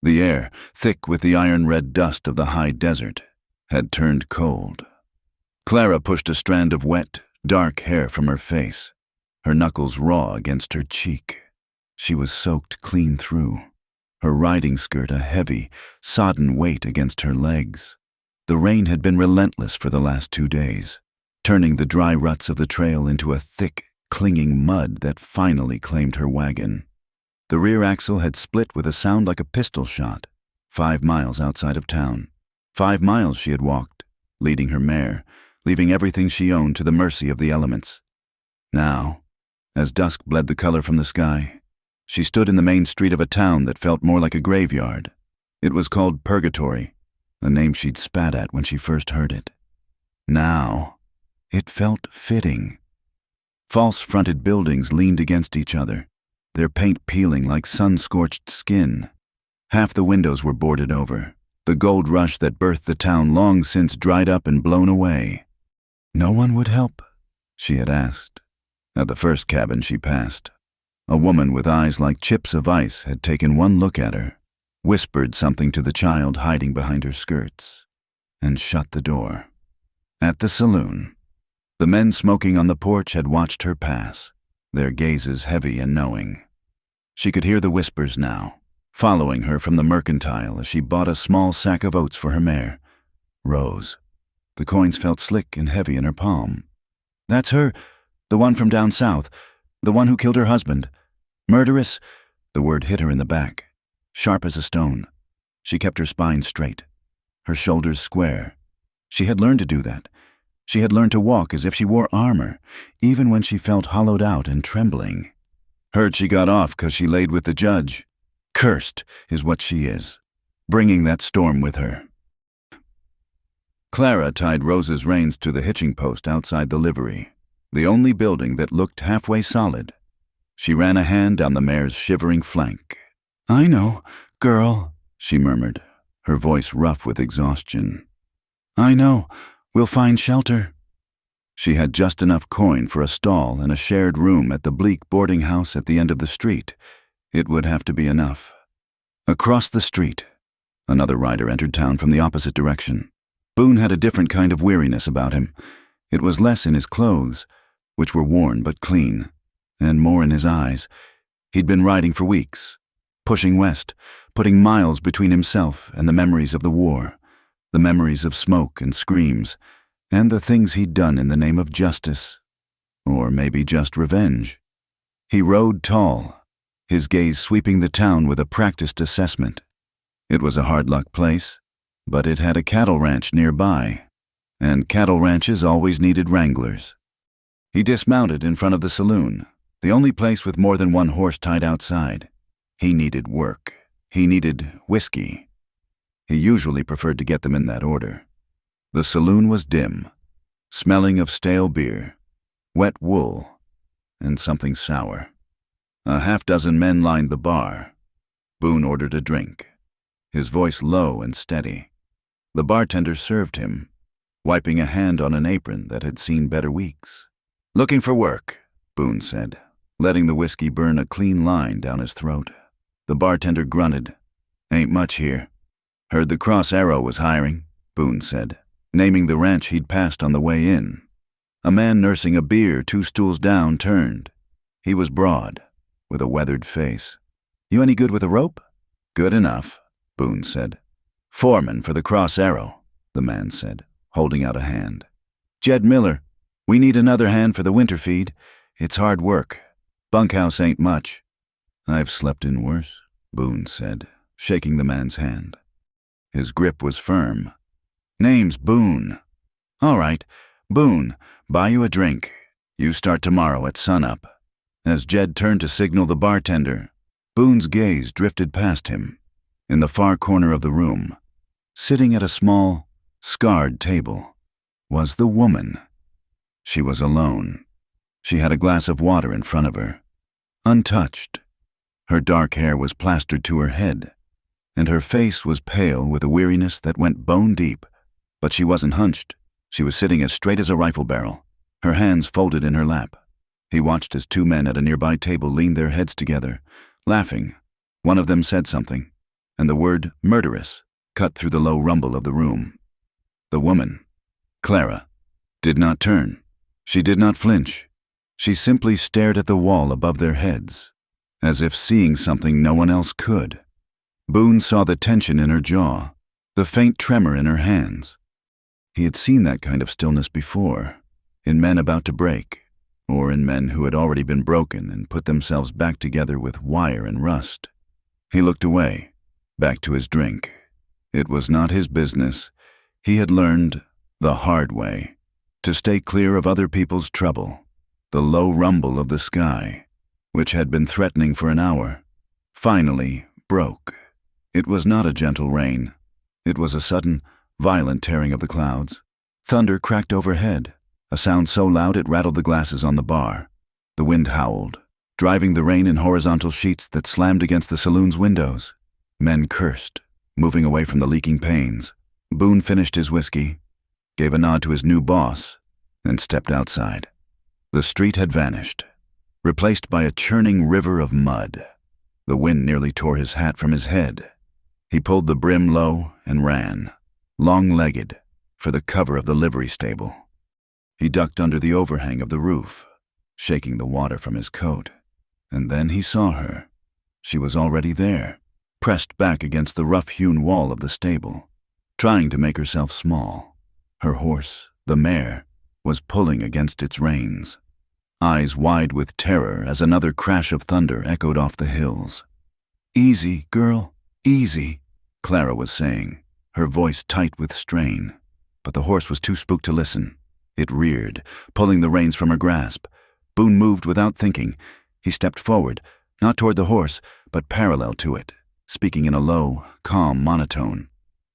The air, thick with the iron-red dust of the high desert, had turned cold. Clara pushed a strand of wet, dark hair from her face, her knuckles raw against her cheek. She was soaked clean through, her riding skirt a heavy, sodden weight against her legs. The rain had been relentless for the last 2 days, turning the dry ruts of the trail into a thick, clinging mud that finally claimed her wagon. The rear axle had split with a sound like a pistol shot, 5 miles outside of town. 5 miles she had walked, leading her mare, leaving everything she owned to the mercy of the elements. Now, as dusk bled the color from the sky, she stood in the main street of a town that felt more like a graveyard. It was called Purgatory, a name she'd spat at when she first heard it. Now, it felt fitting. False-fronted buildings leaned against each other, their paint peeling like sun-scorched skin. Half the windows were boarded over, the gold rush that birthed the town long since dried up and blown away. No one would help, she had asked. At the first cabin she passed, a woman with eyes like chips of ice had taken one look at her, whispered something to the child hiding behind her skirts, and shut the door. At the saloon, the men smoking on the porch had watched her pass, their gazes heavy and knowing. She could hear the whispers now, following her from the mercantile as she bought a small sack of oats for her mare, Rose. The coins felt slick and heavy in her palm. That's her, the one from down south, the one who killed her husband. Murderess, the word hit her in the back, sharp as a stone. She kept her spine straight, her shoulders square. She had learned to do that. She had learned to walk as if she wore armor, even when she felt hollowed out and trembling. Heard she got off 'cause she laid with the judge. Cursed is what she is, bringing that storm with her. Clara tied Rose's reins to the hitching post outside the livery, the only building that looked halfway solid. She ran a hand down the mare's shivering flank. I know, girl, she murmured, her voice rough with exhaustion. I know, we'll find shelter. She had just enough coin for a stall and a shared room at the bleak boarding house at the end of the street. It would have to be enough. Across the street, another rider entered town from the opposite direction. Boone had a different kind of weariness about him. It was less in his clothes, which were worn but clean, and more in his eyes. He'd been riding for weeks, pushing west, putting miles between himself and the memories of the war, the memories of smoke and screams, and the things he'd done in the name of justice, or maybe just revenge. He rode tall, his gaze sweeping the town with a practiced assessment. It was a hard-luck place, but it had a cattle ranch nearby, and cattle ranches always needed wranglers. He dismounted in front of the saloon, the only place with more than one horse tied outside. He needed work. He needed whiskey. He usually preferred to get them in that order. The saloon was dim, smelling of stale beer, wet wool, and something sour. A half-dozen men lined the bar. Boone ordered a drink, his voice low and steady. The bartender served him, wiping a hand on an apron that had seen better weeks. Looking for work, Boone said, letting the whiskey burn a clean line down his throat. The bartender grunted. Ain't much here. Heard the Cross Arrow was hiring, Boone said, naming the ranch he'd passed on the way in. A man nursing a beer 2 stools down turned. He was broad, with a weathered face. You any good with a rope? Good enough, Boone said. Foreman for the Cross Arrow, the man said, holding out a hand. Jed Miller, we need another hand for the winter feed. It's hard work. Bunkhouse ain't much. I've slept in worse, Boone said, shaking the man's hand. His grip was firm. Name's Boone. All right, Boone, buy you a drink. You start tomorrow at sunup. As Jed turned to signal the bartender, Boone's gaze drifted past him. In the far corner of the room, sitting at a small, scarred table, was the woman. She was alone. She had a glass of water in front of her, untouched. Her dark hair was plastered to her head, and her face was pale with a weariness that went bone deep. But she wasn't hunched. She was sitting as straight as a rifle barrel, her hands folded in her lap. He watched as 2 men at a nearby table leaned their heads together, laughing. One of them said something, and the word murderous cut through the low rumble of the room. The woman, Clara, did not turn. She did not flinch. She simply stared at the wall above their heads, as if seeing something no one else could. Boone saw the tension in her jaw, the faint tremor in her hands. He had seen that kind of stillness before, in men about to break, or in men who had already been broken and put themselves back together with wire and rust. He looked away, back to his drink. It was not his business. He had learned, the hard way, to stay clear of other people's trouble. The low rumble of the sky, which had been threatening for an hour, finally broke. It was not a gentle rain. It was a sudden, violent tearing of the clouds. Thunder cracked overhead, a sound so loud it rattled the glasses on the bar. The wind howled, driving the rain in horizontal sheets that slammed against the saloon's windows. Men cursed, moving away from the leaking panes. Boone finished his whiskey, gave a nod to his new boss, and stepped outside. The street had vanished, replaced by a churning river of mud. The wind nearly tore his hat from his head. He pulled the brim low and ran, long-legged, for the cover of the livery stable. He ducked under the overhang of the roof, shaking the water from his coat. And then he saw her. She was already there, pressed back against the rough-hewn wall of the stable, trying to make herself small. Her horse, the mare, was pulling against its reins, eyes wide with terror as another crash of thunder echoed off the hills. "Easy, girl, easy," Clara was saying, her voice tight with strain. But the horse was too spooked to listen. It reared, pulling the reins from her grasp. Boone moved without thinking. He stepped forward, not toward the horse, but parallel to it, speaking in a low, calm monotone.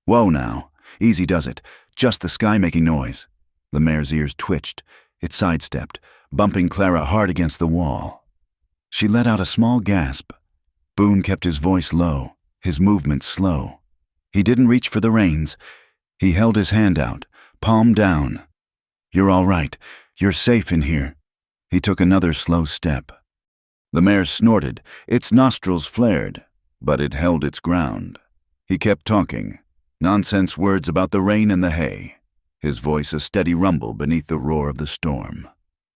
"Whoa now, easy does it, just the sky making noise." The mare's ears twitched. It sidestepped, bumping Clara hard against the wall. She let out a small gasp. Boone kept his voice low, his movements slow. He didn't reach for the reins. He held his hand out, palm down. "You're all right. You're safe in here." He took another slow step. The mare snorted, its nostrils flared, but it held its ground. He kept talking, nonsense words about the rain and the hay, his voice a steady rumble beneath the roar of the storm.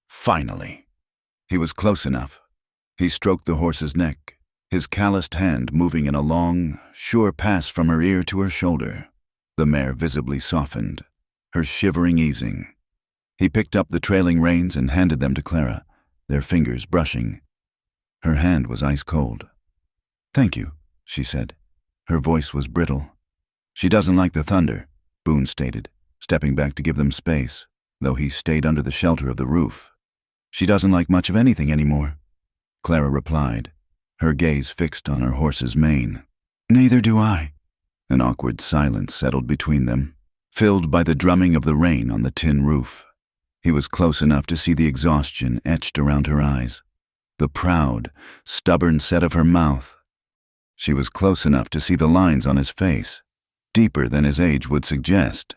Finally. He was close enough. He stroked the horse's neck, his calloused hand moving in a long, sure pass from her ear to her shoulder. The mare visibly softened, her shivering easing. He picked up the trailing reins and handed them to Clara, their fingers brushing. Her hand was ice cold. "Thank you," she said. Her voice was brittle. "She doesn't like the thunder," Boone stated, stepping back to give them space, though he stayed under the shelter of the roof. "She doesn't like much of anything anymore," Clara replied, her gaze fixed on her horse's mane. "Neither do I." An awkward silence settled between them, filled by the drumming of the rain on the tin roof. He was close enough to see the exhaustion etched around her eyes, the proud, stubborn set of her mouth. She was close enough to see the lines on his face, deeper than his age would suggest.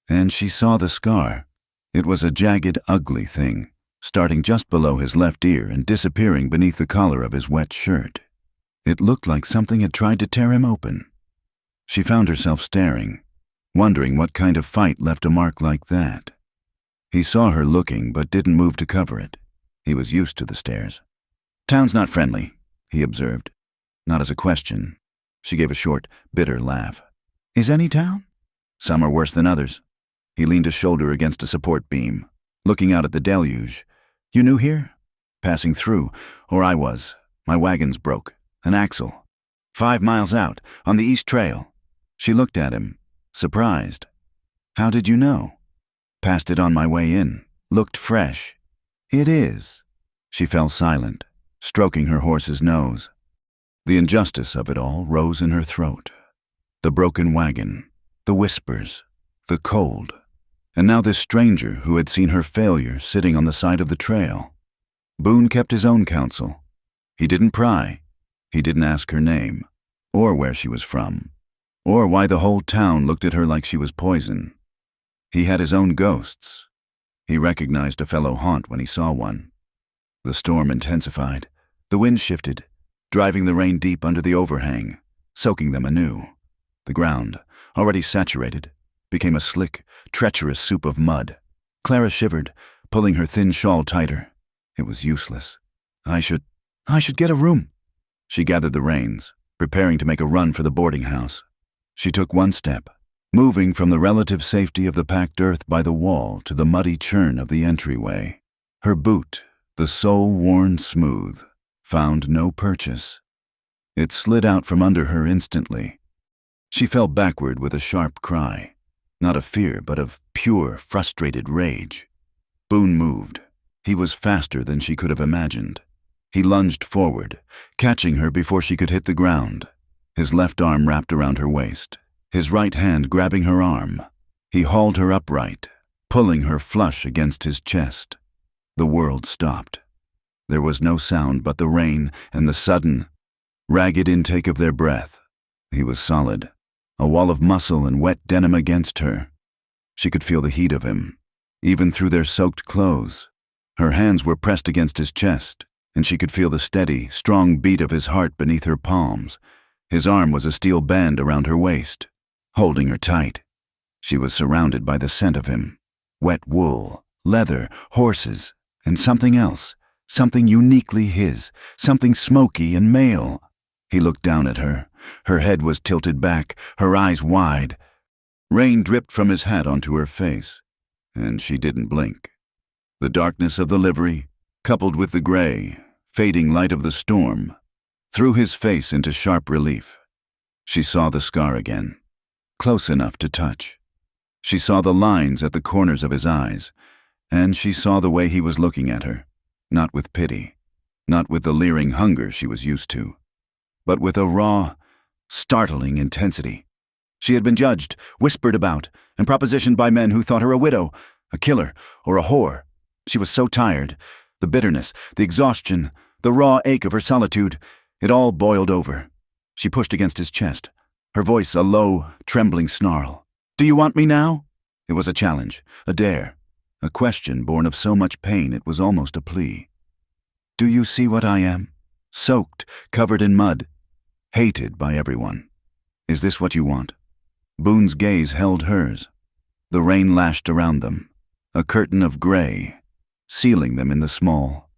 And she saw the scar. It was a jagged, ugly thing, starting just below his left ear and disappearing beneath the collar of his wet shirt. It looked like something had tried to tear him open. She found herself staring, wondering what kind of fight left a mark like that. He saw her looking but didn't move to cover it. He was used to the stares. "Town's not friendly," he observed. Not as a question. She gave a short, bitter laugh. "Is any town?" "Some are worse than others." He leaned a shoulder against a support beam, looking out at the deluge. "You new here?" "Passing through, or I was. My wagon's broke. An axle. 5 miles out, on the East Trail." She looked at him, surprised. "How did you know?" "Passed it on my way in. Looked fresh." "It is." She fell silent, stroking her horse's nose. The injustice of it all rose in her throat. The broken wagon, the whispers, the cold, and now this stranger who had seen her failure sitting on the side of the trail. Boone kept his own counsel. He didn't pry. He didn't ask her name, or where she was from, or why the whole town looked at her like she was poison. He had his own ghosts. He recognized a fellow haunt when he saw one. The storm intensified. The wind shifted, driving the rain deep under the overhang, soaking them anew. The ground, already saturated, became a slick, treacherous soup of mud. Clara shivered, pulling her thin shawl tighter. It was useless. I should get a room. She gathered the reins, preparing to make a run for the boarding house. She took one step, moving from the relative safety of the packed earth by the wall to the muddy churn of the entryway. Her boot, the sole worn smooth, found no purchase. It slid out from under her instantly. She fell backward with a sharp cry, not of fear but of pure, frustrated rage. Boone moved. He was faster than she could have imagined. He lunged forward, catching her before she could hit the ground. His left arm wrapped around her waist, his right hand grabbing her arm. He hauled her upright, pulling her flush against his chest. The world stopped. There was no sound but the rain and the sudden, ragged intake of their breath. He was solid, a wall of muscle and wet denim against her. She could feel the heat of him, even through their soaked clothes. Her hands were pressed against his chest, and she could feel the steady, strong beat of his heart beneath her palms. His arm was a steel band around her waist, holding her tight. She was surrounded by the scent of him. Wet wool, leather, horses, and something else, something uniquely his, something smoky and male. He looked down at her. Her head was tilted back, her eyes wide. Rain dripped from his hat onto her face, and she didn't blink. The darkness of the livery, coupled with the gray, fading light of the storm, threw his face into sharp relief. She saw the scar again, close enough to touch. She saw the lines at the corners of his eyes, and she saw the way he was looking at her, not with pity, not with the leering hunger she was used to, but with a raw, startling intensity. She had been judged, whispered about, and propositioned by men who thought her a widow, a killer, or a whore. She was so tired. The bitterness, the exhaustion, the raw ache of her solitude, it all boiled over. She pushed against his chest, her voice a low, trembling snarl. "Do you want me now?" It was a challenge, a dare, a question born of so much pain it was almost a plea. "Do you see what I am? Soaked, covered in mud, hated by everyone. Is this what you want?" Boone's gaze held hers. The rain lashed around them, a curtain of gray, sealing them in the small,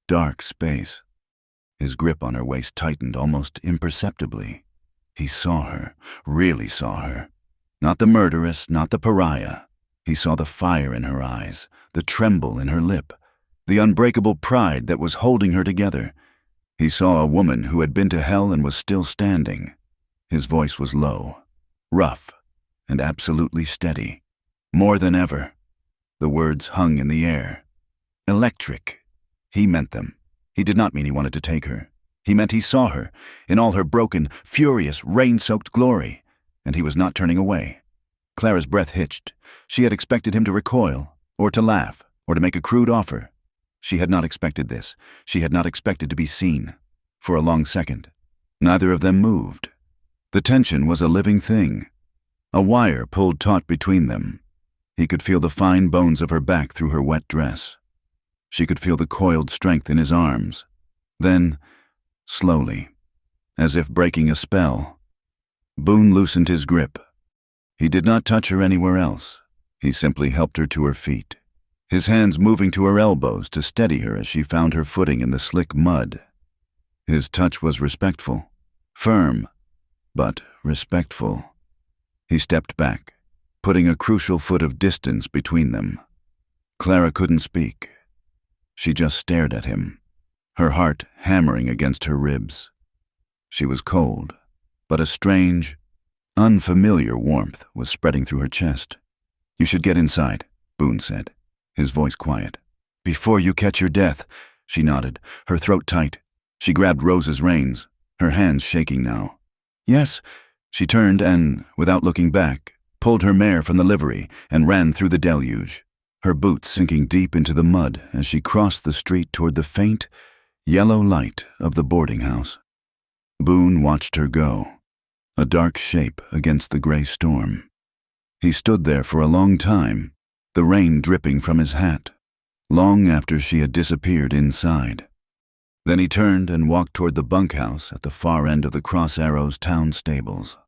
dark space. His grip on her waist tightened almost imperceptibly. He saw her, really saw her. Not the murderess, not the pariah. He saw the fire in her eyes, the tremble in her lip, the unbreakable pride that was holding her together. He saw a woman who had been to hell and was still standing. His voice was low, rough, and absolutely steady. More than ever. The words hung in the air. Electric. He meant them. He did not mean he wanted to take her. He meant he saw her, in all her broken, furious, rain-soaked glory, and he was not turning away. Clara's breath hitched. She had expected him to recoil, or to laugh, or to make a crude offer. She had not expected this. She had not expected to be seen. For a long second, neither of them moved. The tension was a living thing. A wire pulled taut between them. He could feel the fine bones of her back through her wet dress. She could feel the coiled strength in his arms. Then, slowly, as if breaking a spell, Boone loosened his grip. He did not touch her anywhere else. He simply helped her to her feet, his hands moving to her elbows to steady her as she found her footing in the slick mud. His touch was respectful, firm, but respectful. He stepped back, putting a crucial foot of distance between them. Clara couldn't speak. She just stared at him, her heart hammering against her ribs. She was cold, but a strange, unfamiliar warmth was spreading through her chest. "You should get inside," Boone said, his voice quiet. "Before you catch your death." She nodded, her throat tight. She grabbed Rose's reins, her hands shaking now. "Yes." She turned and, without looking back, pulled her mare from the livery and ran through the deluge, her boots sinking deep into the mud as she crossed the street toward the faint, yellow light of the boarding house. Boone watched her go, a dark shape against the gray storm. He stood there for a long time, the rain dripping from his hat, long after she had disappeared inside. Then he turned and walked toward the bunkhouse at the far end of the Cross Arrows town stables,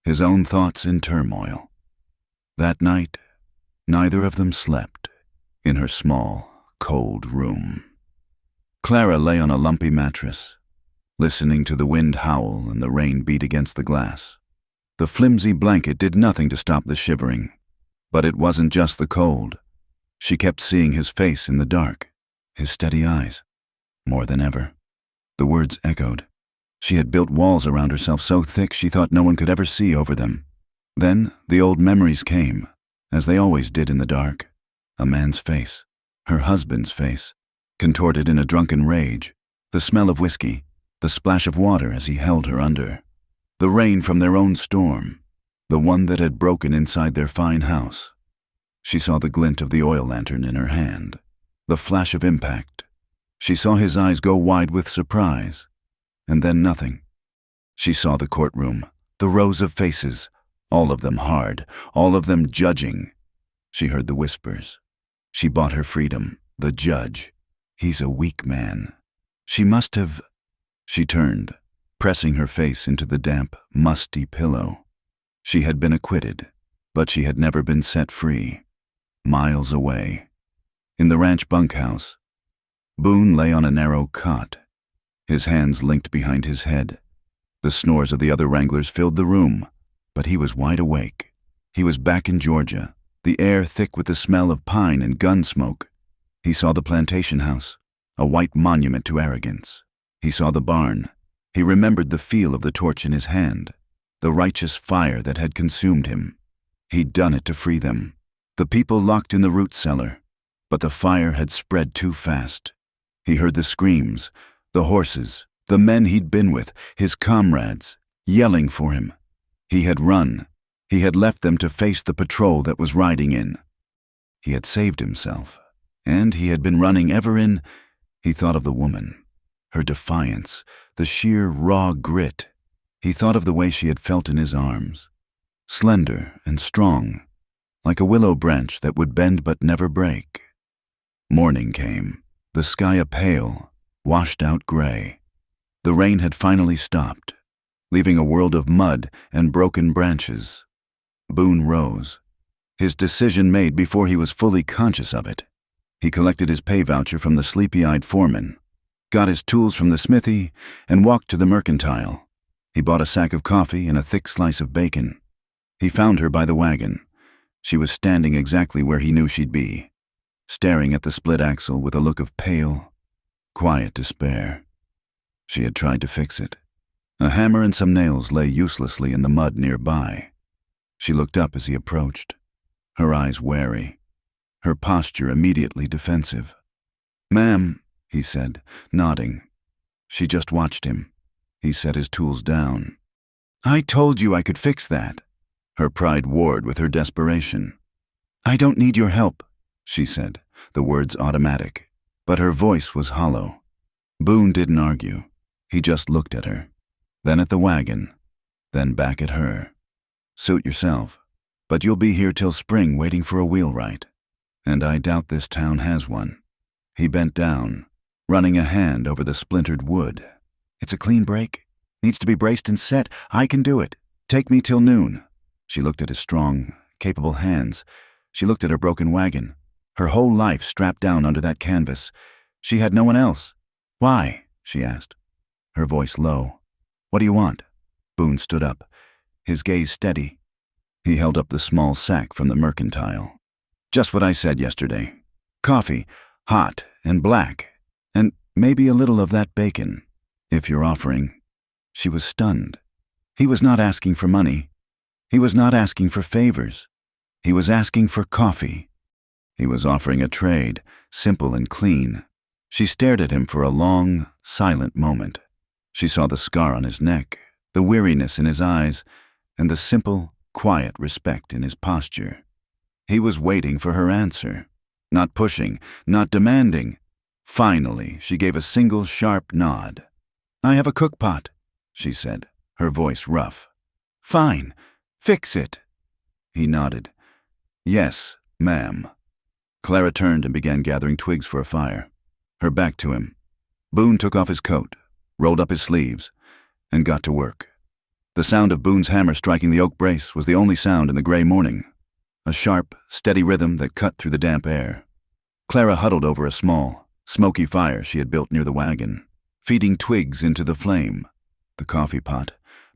his own thoughts in turmoil. That night, neither of them slept in her small, cold room. Clara lay on a lumpy mattress, listening to the wind howl and the rain beat against the glass. The flimsy blanket did nothing to stop the shivering, but it wasn't just the cold. She kept seeing his face in the dark, his steady eyes. More than ever, the words echoed. She had built walls around herself so thick she thought no one could ever see over them. Then the old memories came, as they always did in the dark. A man's face, her husband's face, contorted in a drunken rage, the smell of whiskey, the splash of water as he held her under, the rain from their own storm, the one that had broken inside their fine house. She saw the glint of the oil lantern in her hand, the flash of impact. She saw his eyes go wide with surprise, and then nothing. She saw the courtroom, the rows of faces, all of them hard, all of them judging. She heard the whispers. She bought her freedom, the judge. He's a weak man. She must have... She turned, pressing her face into the damp, musty pillow. She had been acquitted, but she had never been set free. Miles away, in the ranch bunkhouse, Boone lay on a narrow cot, his hands linked behind his head. The snores of the other wranglers filled the room, but he was wide awake. He was back in Georgia, the air thick with the smell of pine and gun smoke. He saw the plantation house, a white monument to arrogance. He saw the barn. He remembered the feel of the torch in his hand, the righteous fire that had consumed him. He'd done it to free them, the people locked in the root cellar, but the fire had spread too fast. He heard the screams, the horses, the men he'd been with, his comrades, yelling for him. He had run. He had left them to face the patrol that was riding in. He had saved himself, and he had been running ever in... He thought of the woman, her defiance, the sheer raw grit. He thought of the way she had felt in his arms, slender and strong, like a willow branch that would bend but never break. Morning came, the sky a pale, washed-out gray. The rain had finally stopped, leaving a world of mud and broken branches. Boone rose, his decision made before he was fully conscious of it. He collected his pay voucher from the sleepy-eyed foreman, got his tools from the smithy, and walked to the mercantile. He bought a sack of coffee and a thick slice of bacon. He found her by the wagon. She was standing exactly where he knew she'd be, staring at the split axle with a look of pale, quiet despair. She had tried to fix it. A hammer and some nails lay uselessly in the mud nearby. She looked up as he approached, her eyes wary, her posture immediately defensive. "Ma'am," he said, nodding. She just watched him. He set his tools down. "I told you I could fix that." Her pride warred with her desperation. "I don't need your help," she said, the words automatic, but her voice was hollow. Boone didn't argue. He just looked at her, then at the wagon, then back at her. "Suit yourself, but you'll be here till spring waiting for a wheelwright, and I doubt this town has one." He bent down, running a hand over the splintered wood. "It's a clean break. Needs to be braced and set. I can do it. Take me till noon." She looked at his strong, capable hands. She looked at her broken wagon, her whole life strapped down under that canvas. She had no one else. "Why?" she asked, her voice low. "What do you want?" Boone stood up, his gaze steady. He held up the small sack from the mercantile. "Just what I said yesterday. Coffee, hot and black, and maybe a little of that bacon, if you're offering." She was stunned. He was not asking for money. He was not asking for favors. He was asking for coffee. He was offering a trade, simple and clean. She stared at him for a long, silent moment. She saw the scar on his neck, the weariness in his eyes, and the simple, quiet respect in his posture. He was waiting for her answer, not pushing, not demanding. Finally, she gave a single sharp nod. "I have a cookpot," she said, her voice rough. "Fine. Fix it." He nodded. "Yes, ma'am." Clara turned and began gathering twigs for a fire, her back to him. Boone took off his coat, rolled up his sleeves, and got to work. The sound of Boone's hammer striking the oak brace was the only sound in the gray morning, a sharp, steady rhythm that cut through the damp air. Clara huddled over a small, smoky fire she had built near the wagon, feeding twigs into the flame. The coffee pot,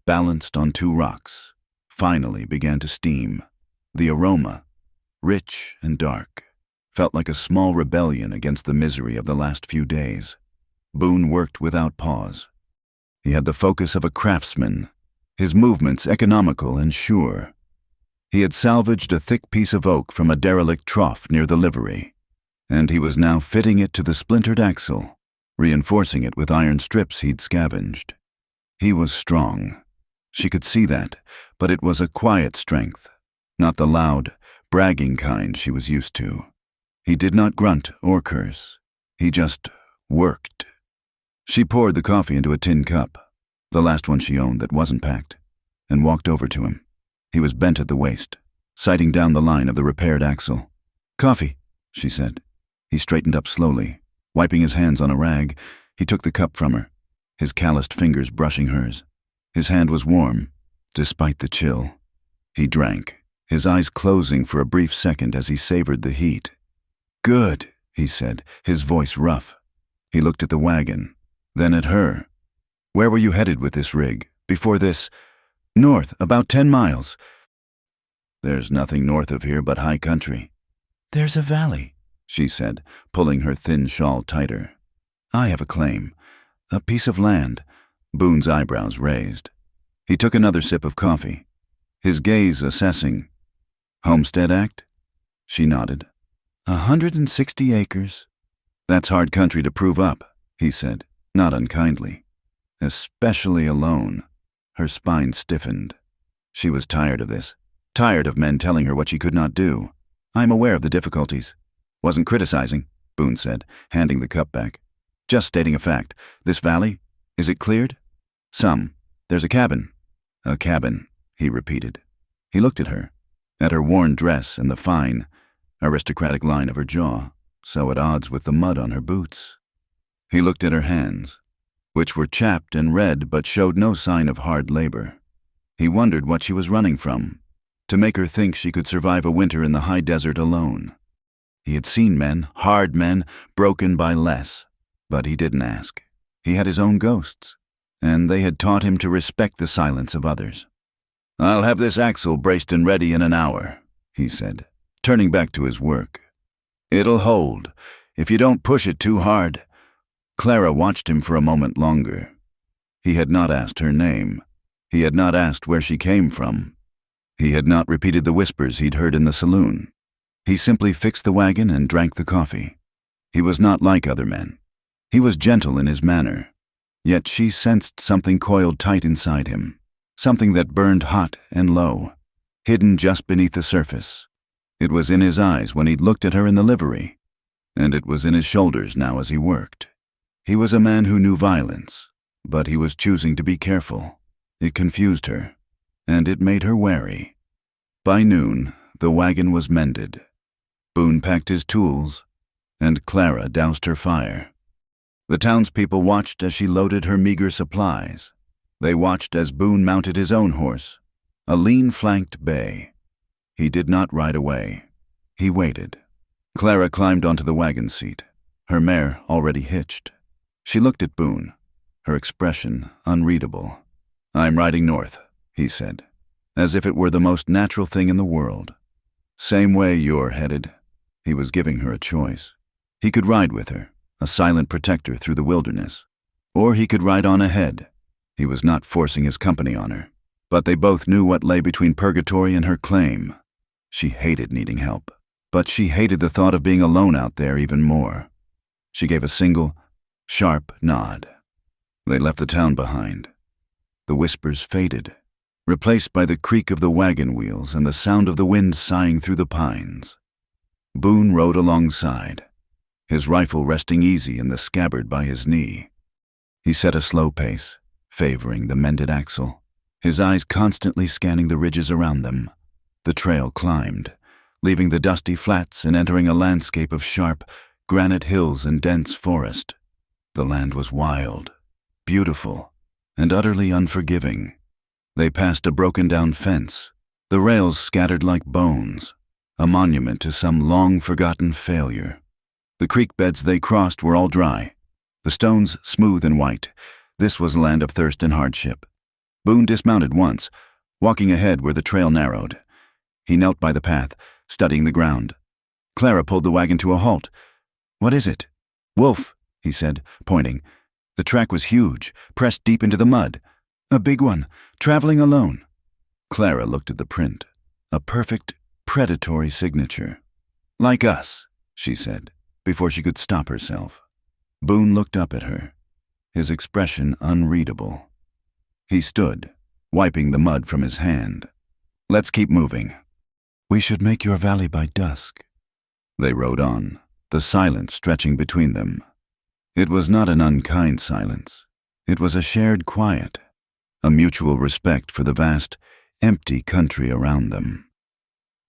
balanced on two rocks, finally began to steam. The aroma, rich and dark, felt like a small rebellion against the misery of the last few days. Boone worked without pause. He had the focus of a craftsman, his movements economical and sure. He had salvaged a thick piece of oak from a derelict trough near the livery, and he was now fitting it to the splintered axle, reinforcing it with iron strips he'd scavenged. He was strong. She could see that, but it was a quiet strength, not the loud, bragging kind she was used to. He did not grunt or curse. He just worked. She poured the coffee into a tin cup, the last one she owned that wasn't packed, and walked over to him. He was bent at the waist, sighting down the line of the repaired axle. "Coffee," she said. He straightened up slowly. Wiping his hands on a rag, he took the cup from her, his calloused fingers brushing hers. His hand was warm, despite the chill. He drank, his eyes closing for a brief second as he savored the heat. "Good," he said, his voice rough. He looked at the wagon, then at her. "Where were you headed with this rig? Before this?" "North, about 10 miles. "There's nothing north of here but high country." "There's a valley," she said, pulling her thin shawl tighter. "I have a claim. A piece of land." Boone's eyebrows raised. He took another sip of coffee, his gaze assessing. "Homestead Act?" She nodded. 160 acres. "That's hard country to prove up," he said, not unkindly. "Especially alone." Her spine stiffened. She was tired of this, tired of men telling her what she could not do. "I'm aware of the difficulties." "Wasn't criticizing," Boone said, handing the cup back. "Just stating a fact. This valley, is it cleared?" "Some. There's a cabin." "A cabin," he repeated. He looked at her worn dress and the fine, aristocratic line of her jaw, so at odds with the mud on her boots. He looked at her hands, which were chapped and red but showed no sign of hard labor. He wondered what she was running from, to make her think she could survive a winter in the high desert alone. He had seen men, hard men, broken by less, but he didn't ask. He had his own ghosts, and they had taught him to respect the silence of others. "I'll have this axle braced and ready in an hour," he said, turning back to his work. "It'll hold, if you don't push it too hard." Clara watched him for a moment longer. He had not asked her name. He had not asked where she came from. He had not repeated the whispers he'd heard in the saloon. He simply fixed the wagon and drank the coffee. He was not like other men. He was gentle in his manner, yet she sensed something coiled tight inside him, something that burned hot and low, hidden just beneath the surface. It was in his eyes when he'd looked at her in the livery, and it was in his shoulders now as he worked. He was a man who knew violence, but he was choosing to be careful. It confused her, and it made her wary. By noon, the wagon was mended. Boone packed his tools, and Clara doused her fire. The townspeople watched as she loaded her meager supplies. They watched as Boone mounted his own horse, a lean-flanked bay. He did not ride away. He waited. Clara climbed onto the wagon seat, her mare already hitched. She looked at Boone, her expression unreadable. "I'm riding north," he said, as if it were the most natural thing in the world. "Same way you're headed." He was giving her a choice. He could ride with her, a silent protector through the wilderness, or he could ride on ahead. He was not forcing his company on her, but they both knew what lay between purgatory and her claim. She hated needing help, but she hated the thought of being alone out there even more. She gave a single, sharp nod. They left the town behind. The whispers faded, replaced by the creak of the wagon wheels and the sound of the wind sighing through the pines. Boone rode alongside, his rifle resting easy in the scabbard by his knee. He set a slow pace, favoring the mended axle, his eyes constantly scanning the ridges around them. The trail climbed, leaving the dusty flats and entering a landscape of sharp, granite hills and dense forest. The land was wild, beautiful, and utterly unforgiving. They passed a broken-down fence, the rails scattered like bones, a monument to some long-forgotten failure. The creek beds they crossed were all dry, the stones smooth and white. This was a land of thirst and hardship. Boone dismounted once, walking ahead where the trail narrowed. He knelt by the path, studying the ground. Clara pulled the wagon to a halt. "What is it?" "Wolf," he said, pointing. The track was huge, pressed deep into the mud. "A big one, traveling alone." Clara looked at the print. A perfect, predatory signature. "Like us," she said, before she could stop herself. Boone looked up at her, his expression unreadable. He stood, wiping the mud from his hand. "Let's keep moving. We should make your valley by dusk." They rode on, the silence stretching between them. It was not an unkind silence. It was a shared quiet, a mutual respect for the vast, empty country around them.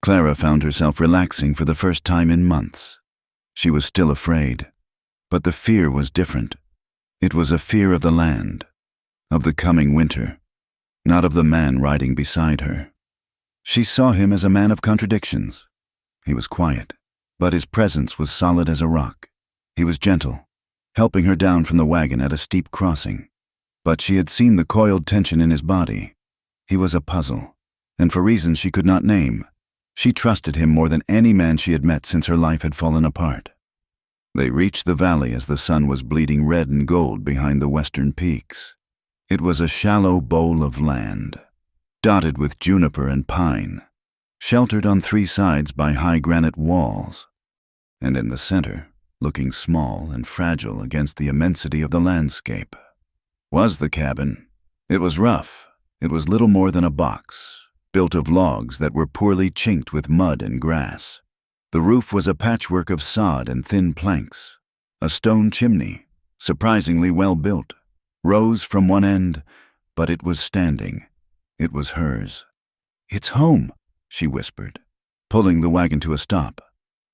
Clara found herself relaxing for the first time in months. She was still afraid, but the fear was different. It was a fear of the land, of the coming winter, not of the man riding beside her. She saw him as a man of contradictions. He was quiet, but his presence was solid as a rock. He was gentle, helping her down from the wagon at a steep crossing. But she had seen the coiled tension in his body. He was a puzzle, and for reasons she could not name, she trusted him more than any man she had met since her life had fallen apart. They reached the valley as the sun was bleeding red and gold behind the western peaks. It was a shallow bowl of land, dotted with juniper and pine, sheltered on three sides by high granite walls, and in the center, looking small and fragile against the immensity of the landscape, was the cabin. It was rough. It was little more than a box, built of logs that were poorly chinked with mud and grass. The roof was a patchwork of sod and thin planks. A stone chimney, surprisingly well built, rose from one end, but it was standing. It was hers. "It's home," she whispered, pulling the wagon to a stop.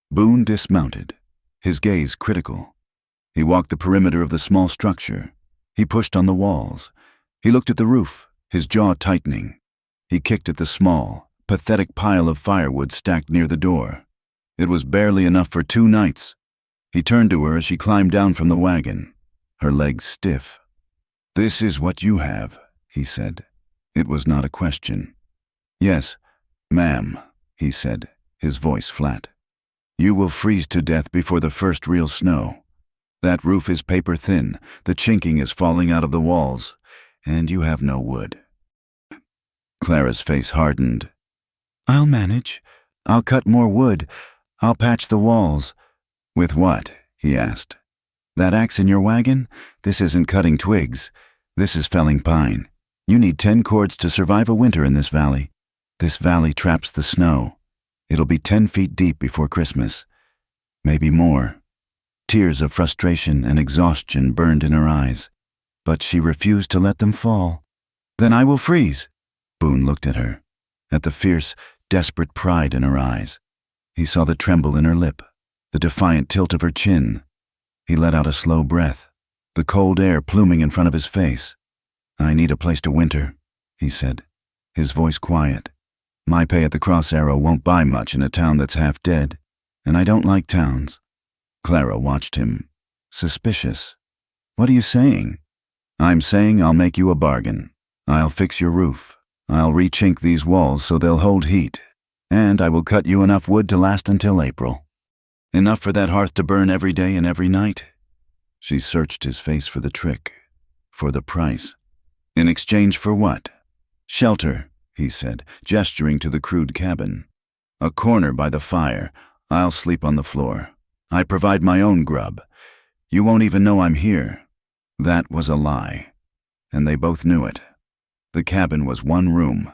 Boone dismounted, his gaze critical. He walked the perimeter of the small structure. He pushed on the walls. He looked at the roof, his jaw tightening. He kicked at the small, pathetic pile of firewood stacked near the door. It was barely enough for 2 nights. He turned to her as she climbed down from the wagon, her legs stiff. "This is what you have," he said. It was not a question. "Yes, ma'am," he said, his voice flat. "You will freeze to death before the first real snow. That roof is paper thin, the chinking is falling out of the walls, and you have no wood." Clara's face hardened. "I'll manage. I'll cut more wood. I'll patch the walls." "With what?" he asked. "That axe in your wagon? This isn't cutting twigs. This is felling pine. You need 10 cords to survive a winter in this valley. This valley traps the snow. It'll be 10 feet deep before Christmas. Maybe more." Tears of frustration and exhaustion burned in her eyes, but she refused to let them fall. "Then I will freeze." Boone looked at her, at the fierce, desperate pride in her eyes. He saw the tremble in her lip, the defiant tilt of her chin. He let out a slow breath, the cold air pluming in front of his face. "I need a place to winter," he said, his voice quiet. "My pay at the Cross Arrow won't buy much in a town that's half dead, and I don't like towns." Clara watched him, suspicious. "What are you saying?" "I'm saying I'll make you a bargain. I'll fix your roof. I'll re-chink these walls so they'll hold heat, and I will cut you enough wood to last until April. Enough for that hearth to burn every day and every night." She searched his face for the trick, for the price. "In exchange for what?" "Shelter," he said, gesturing to the crude cabin. "A corner by the fire. I'll sleep on the floor. I provide my own grub. You won't even know I'm here." That was a lie, and they both knew it. The cabin was one room,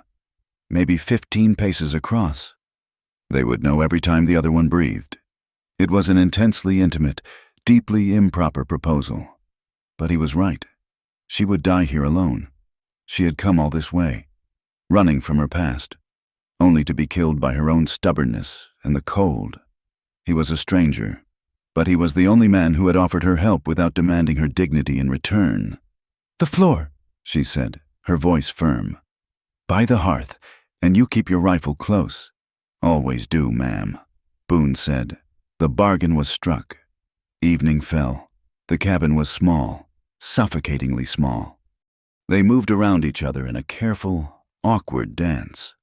maybe 15 paces across. They would know every time the other one breathed. It was an intensely intimate, deeply improper proposal. But he was right. She would die here alone. She had come all this way, running from her past, only to be killed by her own stubbornness and the cold. He was a stranger, but he was the only man who had offered her help without demanding her dignity in return. "The floor," she said, her voice firm. "By the hearth, and you keep your rifle close." "Always do, ma'am," Boone said. The bargain was struck. Evening fell. The cabin was small, suffocatingly small. They moved around each other in a careful, awkward dance.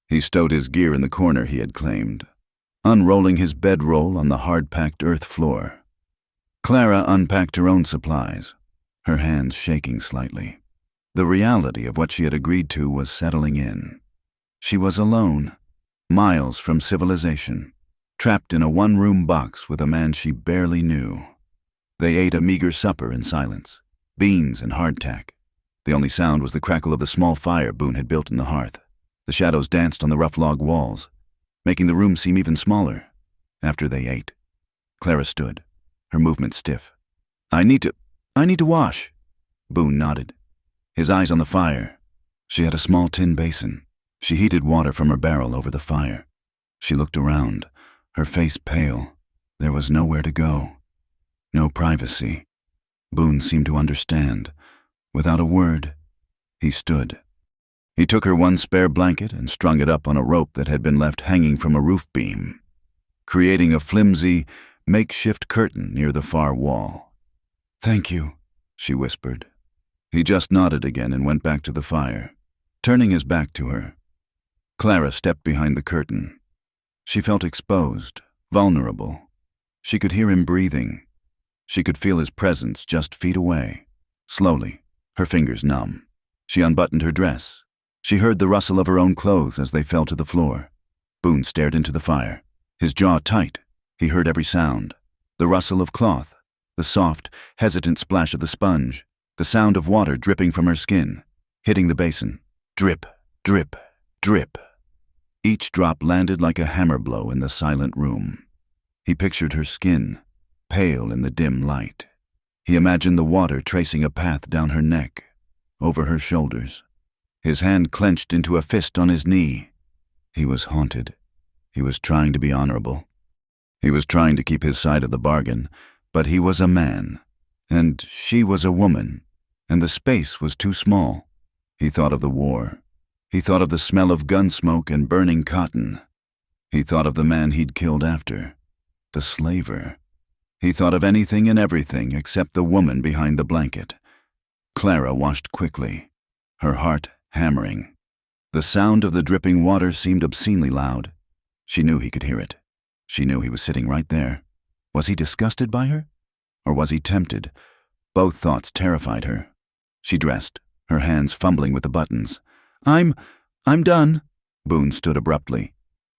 He stowed his gear in the corner he had claimed, unrolling his bedroll on the hard-packed earth floor. Clara unpacked her own supplies, her hands shaking slightly. The reality of what she had agreed to was settling in. She was alone, miles from civilization, trapped in a one-room box with a man she barely knew. They ate a meager supper in silence, beans and hardtack. The only sound was the crackle of the small fire Boone had built in the hearth. The shadows danced on the rough log walls, making the room seem even smaller. After they ate, Clara stood, her movements stiff. I need to wash." Boone nodded, his eyes on the fire. She had a small tin basin. She heated water from her barrel over the fire. She looked around, her face pale. There was nowhere to go. No privacy. Boone seemed to understand. Without a word, he stood. He took her one spare blanket and strung it up on a rope that had been left hanging from a roof beam, creating a flimsy, makeshift curtain near the far wall. "Thank you," she whispered. He just nodded again and went back to the fire, turning his back to her. Clara stepped behind the curtain. She felt exposed, vulnerable. She could hear him breathing. She could feel his presence just feet away. Slowly, her fingers numb, she unbuttoned her dress. She heard the rustle of her own clothes as they fell to the floor. Boone stared into the fire, his jaw tight. He heard every sound: the rustle of cloth, the soft, hesitant splash of the sponge, the sound of water dripping from her skin, hitting the basin. Drip, drip, drip. Each drop landed like a hammer blow in the silent room. He pictured her skin, pale in the dim light. He imagined the water tracing a path down her neck, over her shoulders. His hand clenched into a fist on his knee. He was haunted. He was trying to be honorable. He was trying to keep his side of the bargain, but he was a man, and she was a woman, and the space was too small. He thought of the war. He thought of the smell of gun smoke and burning cotton. He thought of the man he'd killed after, the slaver. He thought of anything and everything except the woman behind the blanket. Clara washed quickly, her heart hammering. The sound of the dripping water seemed obscenely loud. She knew he could hear it. She knew he was sitting right there. Was he disgusted by her? Or was he tempted? Both thoughts terrified her. She dressed, her hands fumbling with the buttons. I'm done." Boone stood abruptly.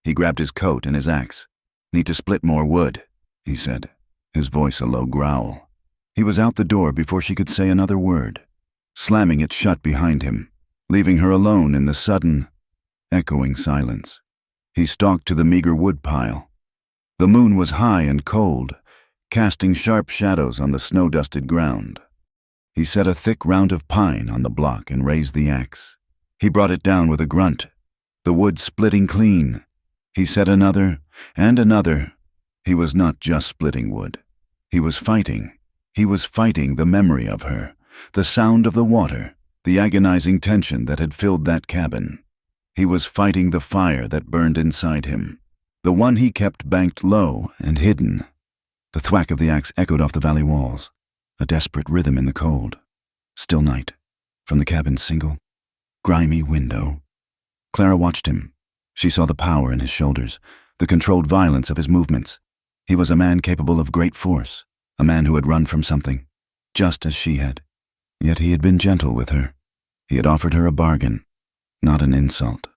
He grabbed his coat and his axe. "Need to split more wood," he said, his voice a low growl. He was out the door before she could say another word, slamming it shut behind him, leaving her alone in the sudden, echoing silence. He stalked to the meager wood pile. The moon was high and cold, casting sharp shadows on the snow-dusted ground. He set a thick round of pine on the block and raised the axe. He brought it down with a grunt, the wood splitting clean. He set another and another. He was not just splitting wood. He was fighting. He was fighting the memory of her, the sound of the water, the agonizing tension that had filled that cabin. He was fighting the fire that burned inside him, the one he kept banked low and hidden. The thwack of the axe echoed off the valley walls, a desperate rhythm in the cold. Still night, from the cabin's single, grimy window. Clara watched him. She saw the power in his shoulders, the controlled violence of his movements. He was a man capable of great force, a man who had run from something, just as she had. Yet he had been gentle with her. He had offered her a bargain, not an insult.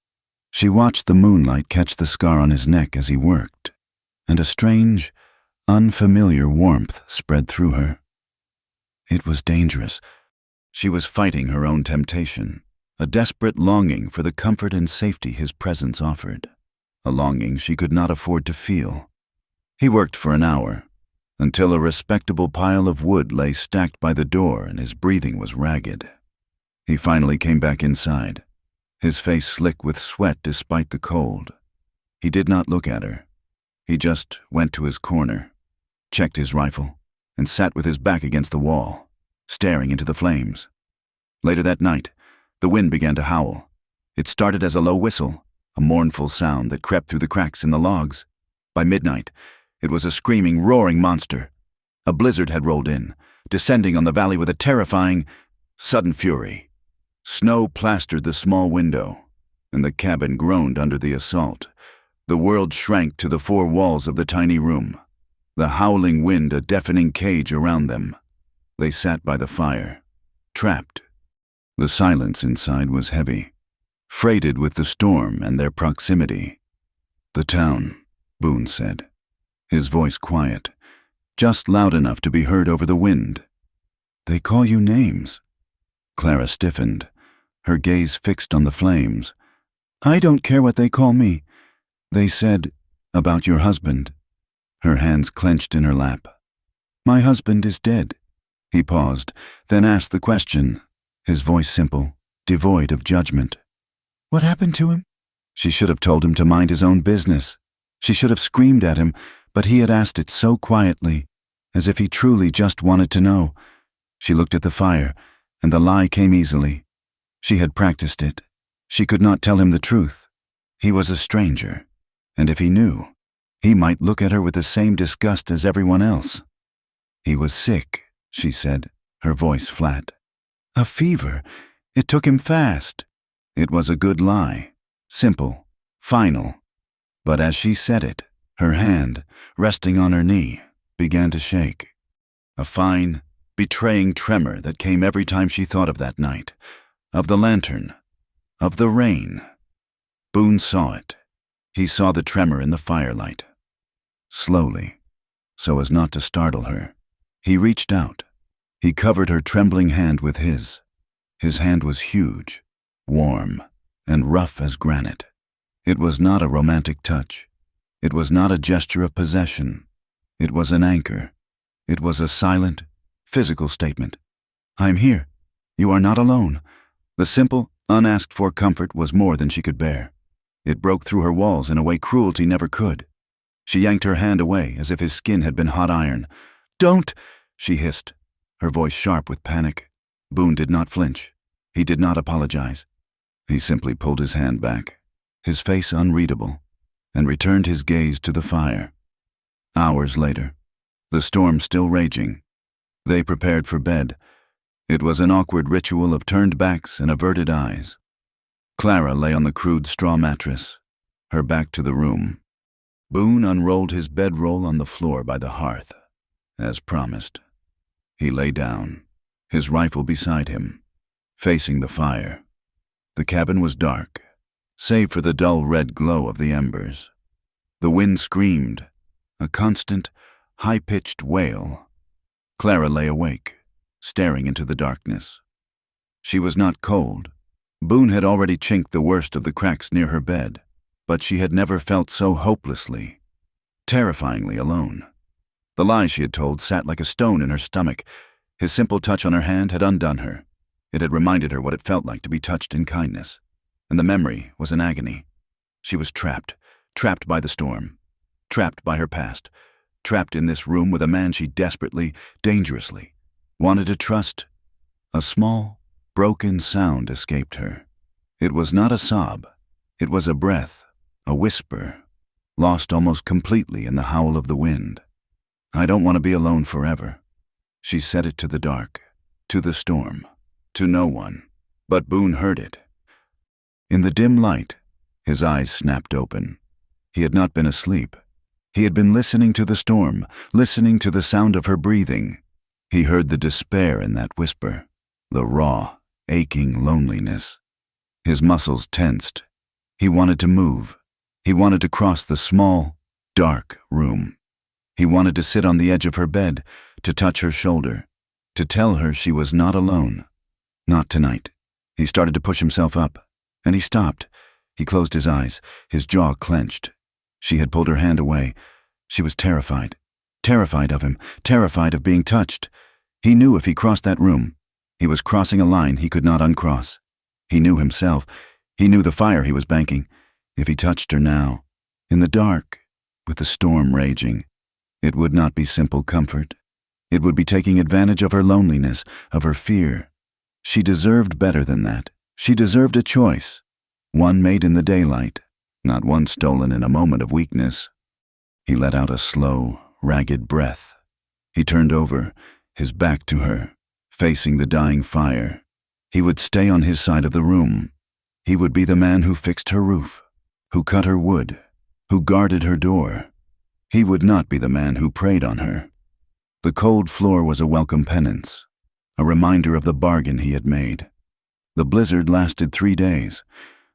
She watched the moonlight catch the scar on his neck as he worked, and a strange, unfamiliar warmth spread through her. It was dangerous. She was fighting her own temptation, a desperate longing for the comfort and safety his presence offered, a longing she could not afford to feel. He worked for an hour, until a respectable pile of wood lay stacked by the door and his breathing was ragged. He finally came back inside, his face slick with sweat despite the cold. He did not look at her. He just went to his corner. checked his rifle, and sat with his back against the wall, staring into the flames. Later that night, the wind began to howl. It started as a low whistle, a mournful sound that crept through the cracks in the logs. By midnight, it was a screaming, roaring monster. A blizzard had rolled in, descending on the valley with a terrifying, sudden fury. Snow plastered the small window, and the cabin groaned under the assault. The world shrank to the four walls of the tiny room, the howling wind a deafening cage around them. They sat by the fire, trapped. The silence inside was heavy, freighted with the storm and their proximity. "The town," Boone said, his voice quiet, just loud enough to be heard over the wind. "They call you names." Clara stiffened, her gaze fixed on the flames. "I don't care what they call me. They said, about your husband." Her hands clenched in her lap. "My husband is dead." He paused, then asked the question, his voice simple, devoid of judgment. "What happened to him?" She should have told him to mind his own business. She should have screamed at him, but he had asked it so quietly, as if he truly just wanted to know. She looked at the fire, and the lie came easily. She had practiced it. She could not tell him the truth. He was a stranger, and if he knew, he might look at her with the same disgust as everyone else. "He was sick," she said, her voice flat. "A fever. It took him fast." It was a good lie, simple, final. But as she said it, her hand, resting on her knee, began to shake. A fine, betraying tremor that came every time she thought of that night, of the lantern, of the rain. Boone saw it. He saw the tremor in the firelight. Slowly, so as not to startle her, he reached out. He covered her trembling hand with his. His hand was huge, warm, and rough as granite. It was not a romantic touch. It was not a gesture of possession. It was an anchor. It was a silent, physical statement. "I'm here. You are not alone." The simple, unasked-for comfort was more than she could bear. It broke through her walls in a way cruelty never could. She yanked her hand away as if his skin had been hot iron. "Don't!" she hissed, her voice sharp with panic. Boone did not flinch. He did not apologize. He simply pulled his hand back, his face unreadable, and returned his gaze to the fire. Hours later, the storm still raging, they prepared for bed. It was an awkward ritual of turned backs and averted eyes. Clara lay on the crude straw mattress, her back to the room. Boone unrolled his bedroll on the floor by the hearth, as promised. He lay down, his rifle beside him, facing the fire. The cabin was dark, save for the dull red glow of the embers. The wind screamed, a constant, high-pitched wail. Clara lay awake, staring into the darkness. She was not cold. Boone had already chinked the worst of the cracks near her bed, but she had never felt so hopelessly, terrifyingly alone. The lie she had told sat like a stone in her stomach. His simple touch on her hand had undone her. It had reminded her what it felt like to be touched in kindness, and the memory was an agony. She was trapped by the storm, trapped by her past, trapped in this room with a man she desperately, dangerously wanted to trust. A small, broken sound escaped her. It was not a sob. It was a breath, a whisper, lost almost completely in the howl of the wind. "I don't want to be alone forever." She said it to the dark, to the storm, to no one, but Boone heard it. In the dim light, his eyes snapped open. He had not been asleep. He had been listening to the storm, listening to the sound of her breathing. He heard the despair in that whisper, the raw, aching loneliness. His muscles tensed. He wanted to move. He wanted to cross the small, dark room. He wanted to sit on the edge of her bed, to touch her shoulder, to tell her she was not alone. Not tonight. He started to push himself up, and he stopped. He closed his eyes, his jaw clenched. She had pulled her hand away. She was terrified. Terrified of him, terrified of being touched. He knew if he crossed that room, he was crossing a line he could not uncross. He knew himself. He knew the fire he was banking. If he touched her now, in the dark, with the storm raging, It would not be simple comfort. It would be taking advantage of her loneliness, of her fear. She deserved better than that. She deserved a choice, one made in the daylight, not one stolen in a moment of weakness. He let out a slow, ragged breath. He turned over, his back to her, facing the dying fire. He would stay on his side of the room. He would be the man who fixed her roof, who cut her wood, who guarded her door. He would not be the man who preyed on her. The cold floor was a welcome penance, a reminder of the bargain he had made. The blizzard lasted 3 days,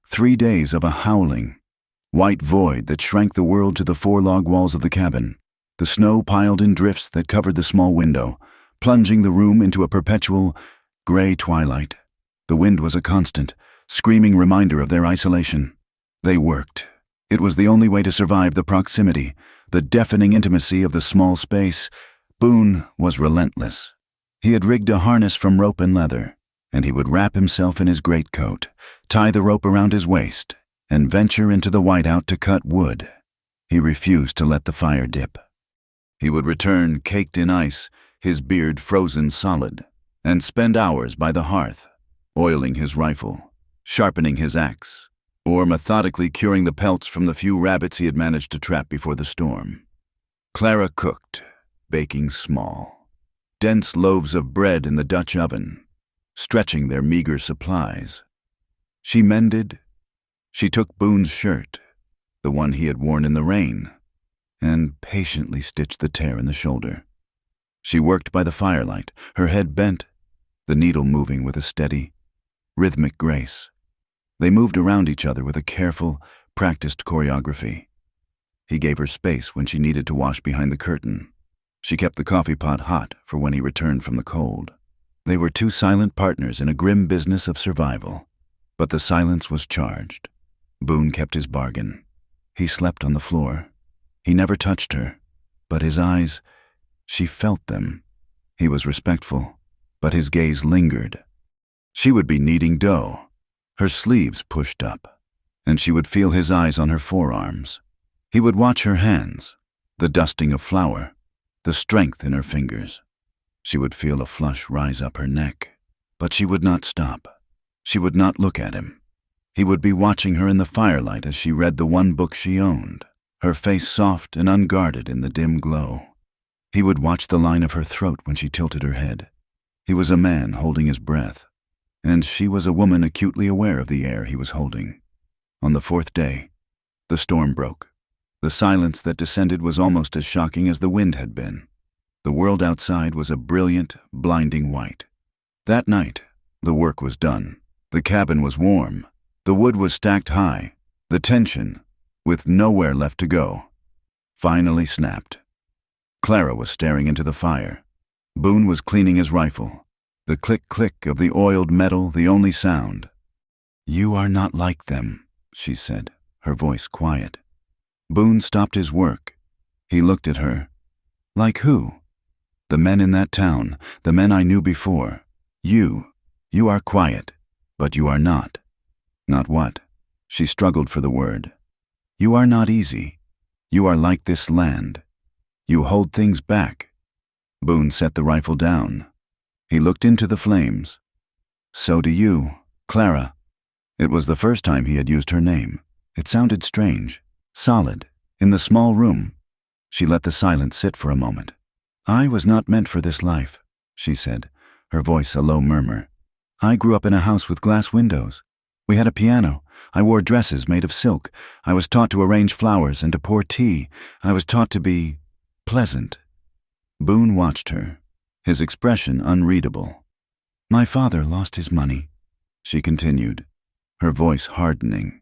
3 days of a howling, white void that shrank the world to the 4 log walls of the cabin. The snow piled in drifts that covered the small window, plunging the room into a perpetual, gray twilight. The wind was a constant, screaming reminder of their isolation. They worked. It was the only way to survive the proximity, the deafening intimacy of the small space. Boone was relentless. He had rigged a harness from rope and leather, and he would wrap himself in his greatcoat, tie the rope around his waist, and venture into the whiteout to cut wood. He refused to let the fire dip. He would return caked in ice, his beard frozen solid, and spend hours by the hearth, oiling his rifle, sharpening his axe, or methodically curing the pelts from the few rabbits he had managed to trap before the storm. Clara cooked, baking small, dense loaves of bread in the Dutch oven, stretching their meager supplies. She mended. She took Boone's shirt, the one he had worn in the rain, and patiently stitched the tear in the shoulder. She worked by the firelight, her head bent, the needle moving with a steady, rhythmic grace. They moved around each other with a careful, practiced choreography. He gave her space when she needed to wash behind the curtain. She kept the coffee pot hot for when he returned from the cold. They were 2 silent partners in a grim business of survival. But the silence was charged. Boone kept his bargain. He slept on the floor. He never touched her, but his eyes, she felt them. He was respectful, but his gaze lingered. She would be kneading dough, her sleeves pushed up, and she would feel his eyes on her forearms. He would watch her hands, the dusting of flour, the strength in her fingers. She would feel a flush rise up her neck, but she would not stop. She would not look at him. He would be watching her in the firelight as she read the one book she owned, her face soft and unguarded in the dim glow. He would watch the line of her throat when she tilted her head. He was a man holding his breath, and she was a woman acutely aware of the air he was holding. On the 4th day, the storm broke. The silence that descended was almost as shocking as the wind had been. The world outside was a brilliant, blinding white. That night, the work was done. The cabin was warm. The wood was stacked high. The tension, with nowhere left to go, finally snapped. Clara was staring into the fire. Boone was cleaning his rifle. The click-click of the oiled metal the only sound. "You are not like them," she said, her voice quiet. Boone stopped his work. He looked at her. "Like who?" "The men in that town, the men I knew before. You are quiet, but you are not." "Not what?" She struggled for the word. "You are not easy. You are like this land. You hold things back." Boone set the rifle down. He looked into the flames. "So do you, Clara." It was the first time he had used her name. It sounded strange, solid, in the small room. She let the silence sit for a moment. "I was not meant for this life," she said, her voice a low murmur. "I grew up in a house with glass windows. We had a piano. I wore dresses made of silk. I was taught to arrange flowers and to pour tea. I was taught to be pleasant." Boone watched her, his expression unreadable. "My father lost his money," she continued, her voice hardening,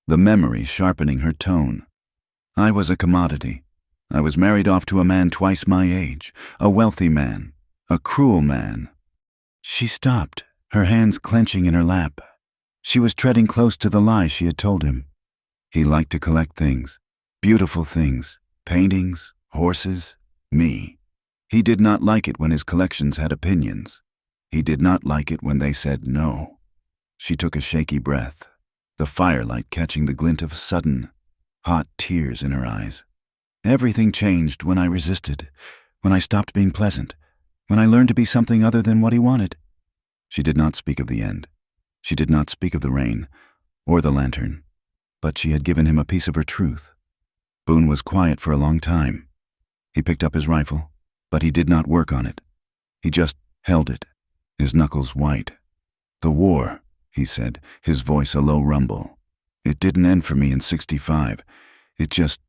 the memory sharpening her tone. "I was a commodity. I was married off to a man twice my age, a wealthy man, a cruel man." She stopped, her hands clenching in her lap. She was treading close to the lie she had told him. He liked to collect things, beautiful things, paintings, horses, me. He did not like it when his collections had opinions. He did not like it when they said no. She took a shaky breath, the firelight catching the glint of sudden, hot tears in her eyes. Everything changed when I resisted, when I stopped being pleasant, when I learned to be something other than what he wanted. She did not speak of the end. She did not speak of the rain or the lantern, but she had given him a piece of her truth. Boone was quiet for a long time. He picked up his rifle, but he did not work on it. He just held it, his knuckles white. "The war," he said, his voice a low rumble. "It didn't end for me in '65. It just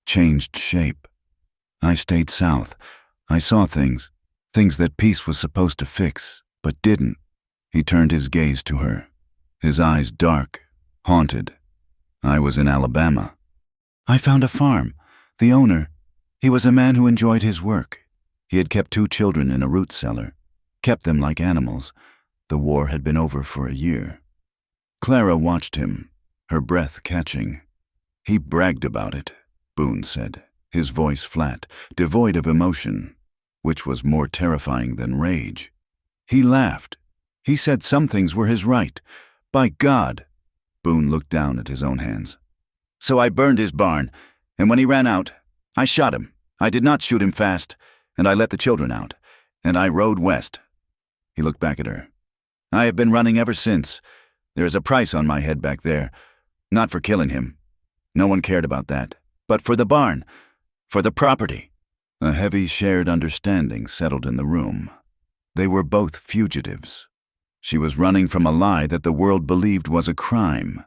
changed shape. I stayed south. I saw things that peace was supposed to fix, but didn't." He turned his gaze to her, his eyes dark, haunted. "I was in Alabama. I found a farm. The owner, he was a man who enjoyed his work. He had kept 2 children in a root cellar, kept them like animals. The war had been over for a year." Clara watched him, her breath catching. "He bragged about it," Boone said, his voice flat, devoid of emotion, which was more terrifying than rage. "He laughed. He said some things were his right. By God." Boone looked down at his own hands. "So I burned his barn, and when he ran out, I shot him. I did not shoot him fast, and I let the children out, and I rode west." He looked back at her. "I have been running ever since. There is a price on my head back there. Not for killing him. No one cared about that. But for the barn. For the property." A heavy shared understanding settled in the room. They were both fugitives. She was running from a lie that the world believed was a crime.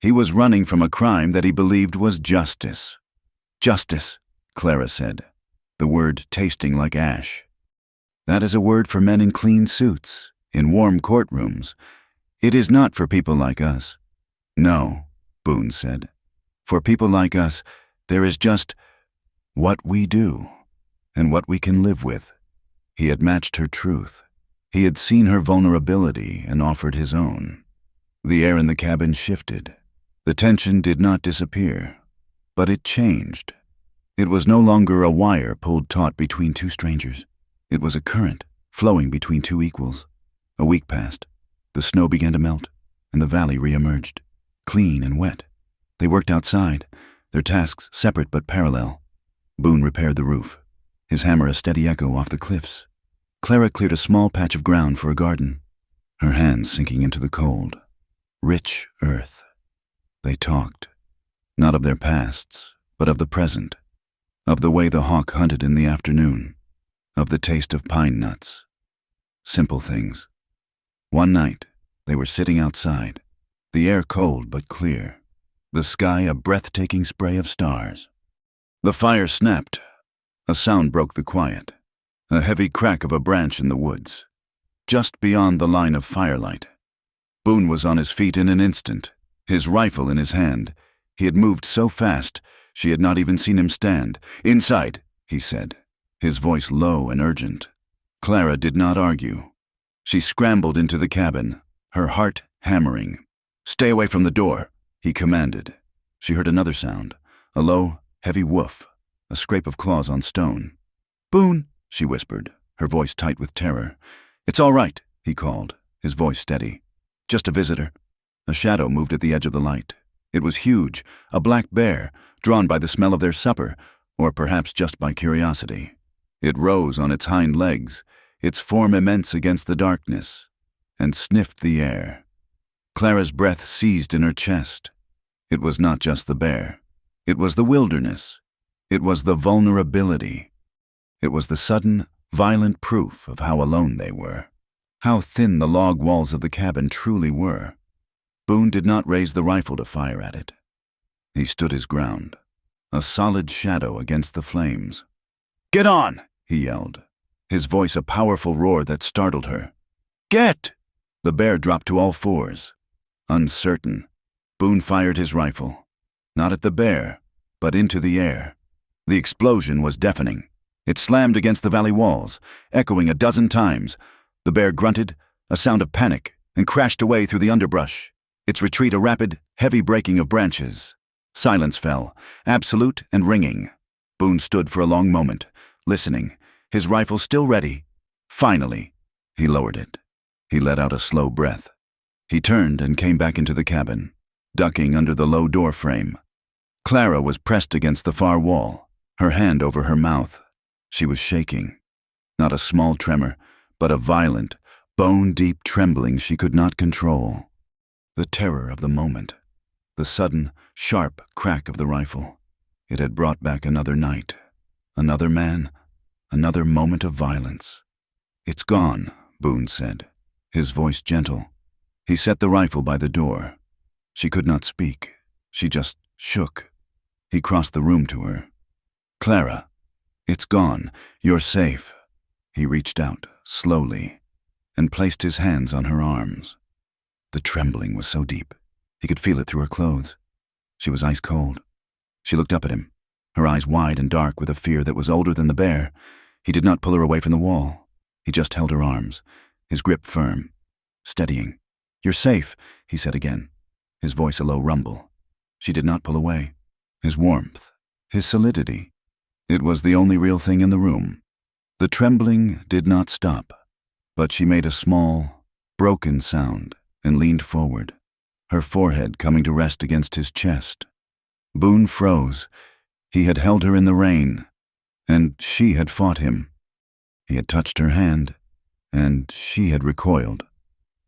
He was running from a crime that he believed was justice. "Justice," Clara said, the word tasting like ash. "That is a word for men in clean suits, in warm courtrooms. It is not for people like us." "No," Boone said. "For people like us, there is just what we do, and what we can live with." He had matched her truth. He had seen her vulnerability and offered his own. The air in the cabin shifted. The tension did not disappear, but it changed. It was no longer a wire pulled taut between 2 strangers. It was a current flowing between 2 equals. A week passed. The snow began to melt, and the valley re-emerged, clean and wet. They worked outside, their tasks separate but parallel. Boone repaired the roof, his hammer a steady echo off the cliffs. Clara cleared a small patch of ground for a garden, her hands sinking into the cold, rich earth. They talked, not of their pasts, but of the present, of the way the hawk hunted in the afternoon, of the taste of pine nuts. Simple things. One night, they were sitting outside, the air cold but clear, the sky a breathtaking spray of stars. The fire snapped. A sound broke the quiet, a heavy crack of a branch in the woods, just beyond the line of firelight. Boone was on his feet in an instant, his rifle in his hand. He had moved so fast, she had not even seen him stand. "Inside," he said, his voice low and urgent. Clara did not argue. She scrambled into the cabin, her heart hammering. "Stay away from the door," he commanded. She heard another sound, a low, heavy woof, a scrape of claws on stone. "Boone," she whispered, her voice tight with terror. "It's all right," he called, his voice steady. "Just a visitor." A shadow moved at the edge of the light. It was huge, a black bear, drawn by the smell of their supper, or perhaps just by curiosity. It rose on its hind legs, its form immense against the darkness, and sniffed the air. Clara's breath seized in her chest. It was not just the bear. It was the wilderness. It was the vulnerability. It was the sudden, violent proof of how alone they were, how thin the log walls of the cabin truly were. Boone did not raise the rifle to fire at it. He stood his ground, a solid shadow against the flames. "Get on!" he yelled, his voice a powerful roar that startled her. "Get!" The bear dropped to all fours. Uncertain, Boone fired his rifle, not at the bear, but into the air. The explosion was deafening. It slammed against the valley walls, echoing a dozen times. The bear grunted, a sound of panic, and crashed away through the underbrush, its retreat a rapid, heavy breaking of branches. Silence fell, absolute and ringing. Boone stood for a long moment, listening, his rifle still ready. Finally, he lowered it. He let out a slow breath. He turned and came back into the cabin, ducking under the low door frame. Clara was pressed against the far wall, her hand over her mouth. She was shaking. Not a small tremor, but a violent, bone-deep trembling she could not control. The terror of the moment. The sudden, sharp crack of the rifle. It had brought back another night. Another man. Another moment of violence. "It's gone," Boone said, his voice gentle. He set the rifle by the door. She could not speak. She just shook. He crossed the room to her. "Clara, it's gone. You're safe." He reached out, slowly, and placed his hands on her arms. The trembling was so deep. He could feel it through her clothes. She was ice cold. She looked up at him, her eyes wide and dark with a fear that was older than the bear. He did not pull her away from the wall. He just held her arms, his grip firm, steadying. "You're safe," he said again, his voice a low rumble. She did not pull away. His warmth, his solidity. It was the only real thing in the room. The trembling did not stop, but she made a small, broken sound and leaned forward, her forehead coming to rest against his chest. Boone froze. He had held her in the rain, and she had fought him. He had touched her hand, and she had recoiled.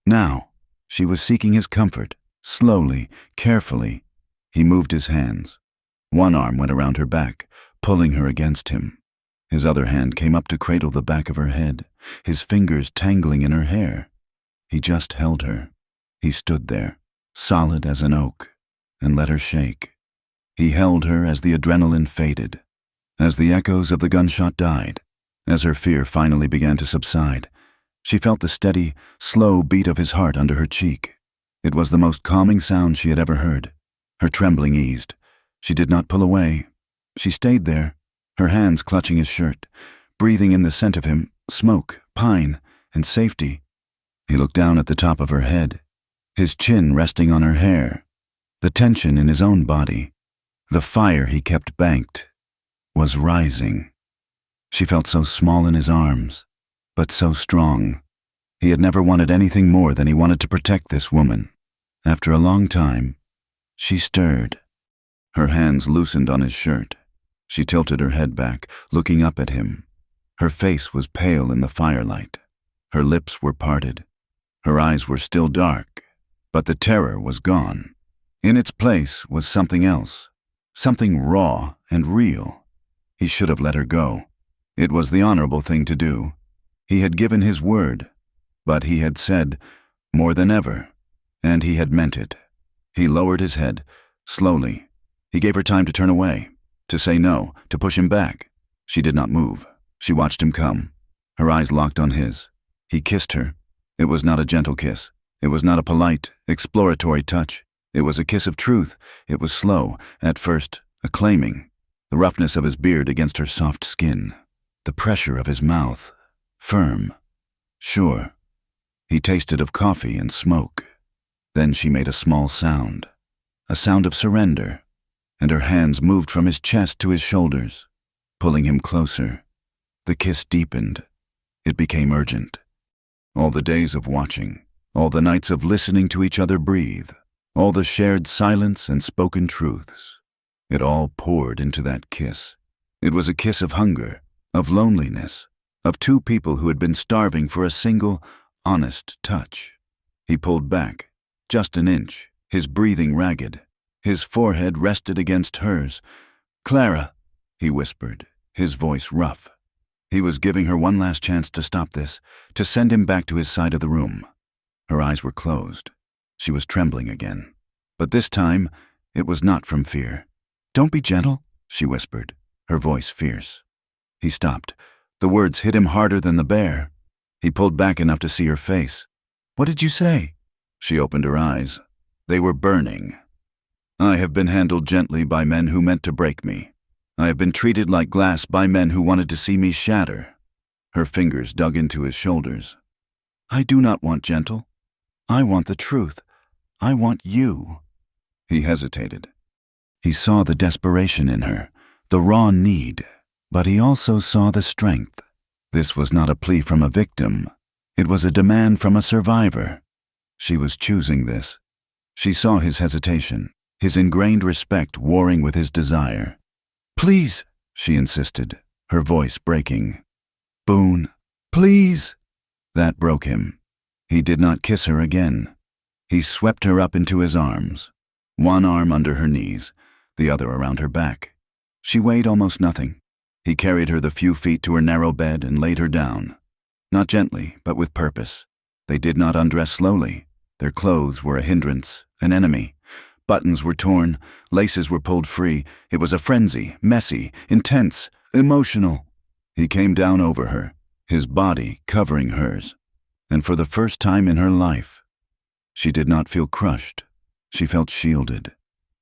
Now, she was seeking his comfort, slowly, carefully. He moved his hands. One arm went around her back, pulling her against him. His other hand came up to cradle the back of her head, his fingers tangling in her hair. He just held her. He stood there, solid as an oak, and let her shake. He held her as the adrenaline faded, as the echoes of the gunshot died, as her fear finally began to subside. She felt the steady, slow beat of his heart under her cheek. It was the most calming sound she had ever heard. Her trembling eased. She did not pull away. She stayed there, her hands clutching his shirt, breathing in the scent of him, smoke, pine, and safety. He looked down at the top of her head, his chin resting on her hair, the tension in his own body, the fire he kept banked, was rising. She felt so small in his arms, but so strong. He had never wanted anything more than he wanted to protect this woman. After a long time, she stirred. Her hands loosened on his shirt. She tilted her head back, looking up at him. Her face was pale in the firelight. Her lips were parted. Her eyes were still dark, but the terror was gone. In its place was something else, something raw and real. He should have let her go. It was the honorable thing to do. He had given his word, but he had said more than ever, and he had meant it. He lowered his head, slowly. He gave her time to turn away, to say no, to push him back. She did not move. She watched him come, her eyes locked on his. He kissed her. It was not a gentle kiss. It was not a polite, exploratory touch. It was a kiss of truth. It was slow, at first, acclaiming. The roughness of his beard against her soft skin. The pressure of his mouth, firm, sure. He tasted of coffee and smoke. Then she made a small sound, a sound of surrender, and her hands moved from his chest to his shoulders, pulling him closer. The kiss deepened. It became urgent. All the days of watching, all the nights of listening to each other breathe, all the shared silence and spoken truths, it all poured into that kiss. It was a kiss of hunger, of loneliness, of two people who had been starving for a single, honest touch. He pulled back, just an inch, his breathing ragged. His forehead rested against hers. "Clara," he whispered, his voice rough. He was giving her one last chance to stop this, to send him back to his side of the room. Her eyes were closed. She was trembling again. But this time, it was not from fear. "Don't be gentle," she whispered, her voice fierce. He stopped. The words hit him harder than the bear. He pulled back enough to see her face. "What did you say?" She opened her eyes. They were burning. "I have been handled gently by men who meant to break me. I have been treated like glass by men who wanted to see me shatter." Her fingers dug into his shoulders. "I do not want gentle. I want the truth. I want you." He hesitated. He saw the desperation in her, the raw need, but he also saw the strength. This was not a plea from a victim. It was a demand from a survivor. She was choosing this. She saw his hesitation, his ingrained respect warring with his desire. "Please," she insisted, her voice breaking. "Boone, please." That broke him. He did not kiss her again. He swept her up into his arms, one arm under her knees, the other around her back. She weighed almost nothing. He carried her the few feet to her narrow bed and laid her down. Not gently, but with purpose. They did not undress slowly. Their clothes were a hindrance, an enemy. Buttons were torn, laces were pulled free. It was a frenzy, messy, intense, emotional. He came down over her, his body covering hers. And for the first time in her life, she did not feel crushed. She felt shielded.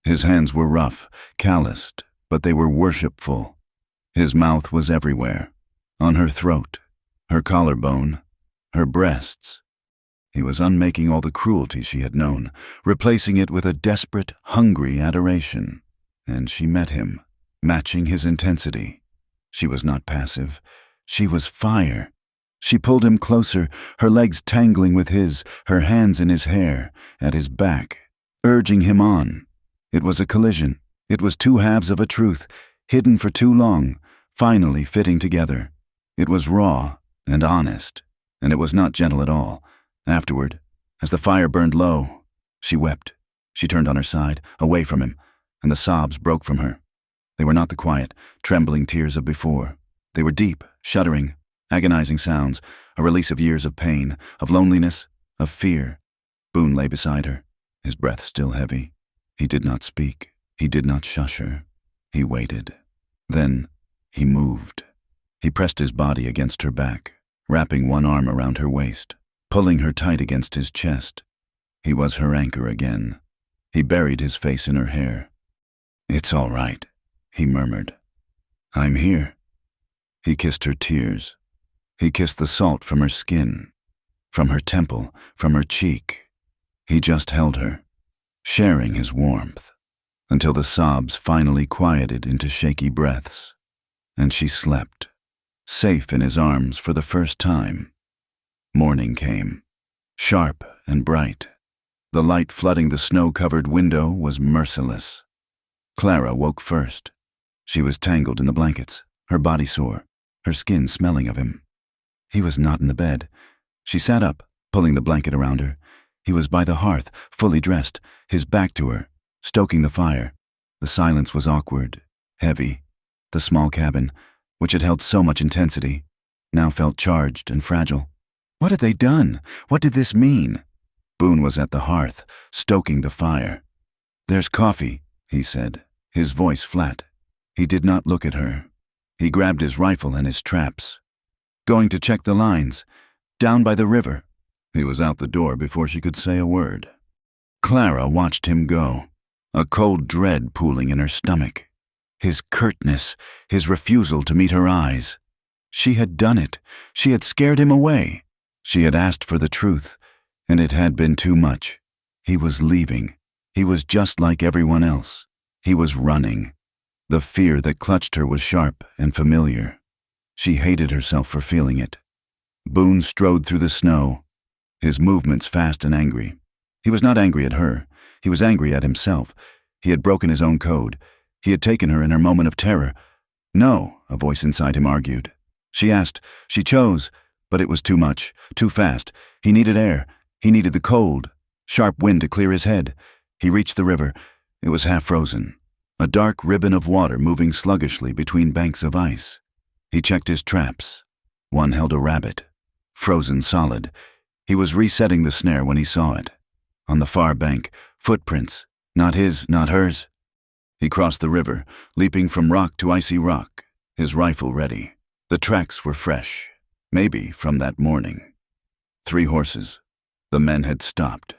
His hands were rough, calloused, but they were worshipful. His mouth was everywhere, on her throat, her collarbone, her breasts. He was unmaking all the cruelty she had known, replacing it with a desperate, hungry adoration. And she met him, matching his intensity. She was not passive. She was fire. She pulled him closer, her legs tangling with his, her hands in his hair, at his back, urging him on. It was a collision. It was two halves of a truth, hidden for too long, finally fitting together. It was raw and honest, and it was not gentle at all. Afterward, as the fire burned low, she wept. She turned on her side, away from him, and the sobs broke from her. They were not the quiet, trembling tears of before. They were deep, shuddering, agonizing sounds, a release of years of pain, of loneliness, of fear. Boone lay beside her, his breath still heavy. He did not speak. He did not shush her. He waited. Then he moved. He pressed his body against her back, wrapping one arm around her waist, pulling her tight against his chest. He was her anchor again. He buried his face in her hair. "It's all right," he murmured. "I'm here." He kissed her tears. He kissed the salt from her skin, from her temple, from her cheek. He just held her, sharing his warmth, until the sobs finally quieted into shaky breaths, and she slept, safe in his arms for the first time. Morning came, sharp and bright. The light flooding the snow-covered window was merciless. Clara woke first. She was tangled in the blankets, her body sore, her skin smelling of him. He was not in the bed. She sat up, pulling the blanket around her. He was by the hearth, fully dressed, his back to her, stoking the fire. The silence was awkward, heavy. The small cabin, which had held so much intensity, now felt charged and fragile. What had they done? What did this mean? Boone was at the hearth, stoking the fire. "There's coffee," he said, his voice flat. He did not look at her. He grabbed his rifle and his traps. "Going to check the lines. Down by the river." He was out the door before she could say a word. Clara watched him go, a cold dread pooling in her stomach. His curtness, his refusal to meet her eyes. She had done it. She had scared him away. She had asked for the truth, and it had been too much. He was leaving. He was just like everyone else. He was running. The fear that clutched her was sharp and familiar. She hated herself for feeling it. Boone strode through the snow, his movements fast and angry. He was not angry at her. He was angry at himself. He had broken his own code. He had taken her in her moment of terror. No, a voice inside him argued. She asked, she chose, but it was too much, too fast. He needed air. He needed the cold, sharp wind to clear his head. He reached the river. It was half frozen, a dark ribbon of water moving sluggishly between banks of ice. He checked his traps. One held a rabbit, frozen solid. He was resetting the snare when he saw it. On the far bank, footprints, not his, not hers. He crossed the river, leaping from rock to icy rock, his rifle ready. The tracks were fresh, maybe from that morning. 3 horses. The men had stopped.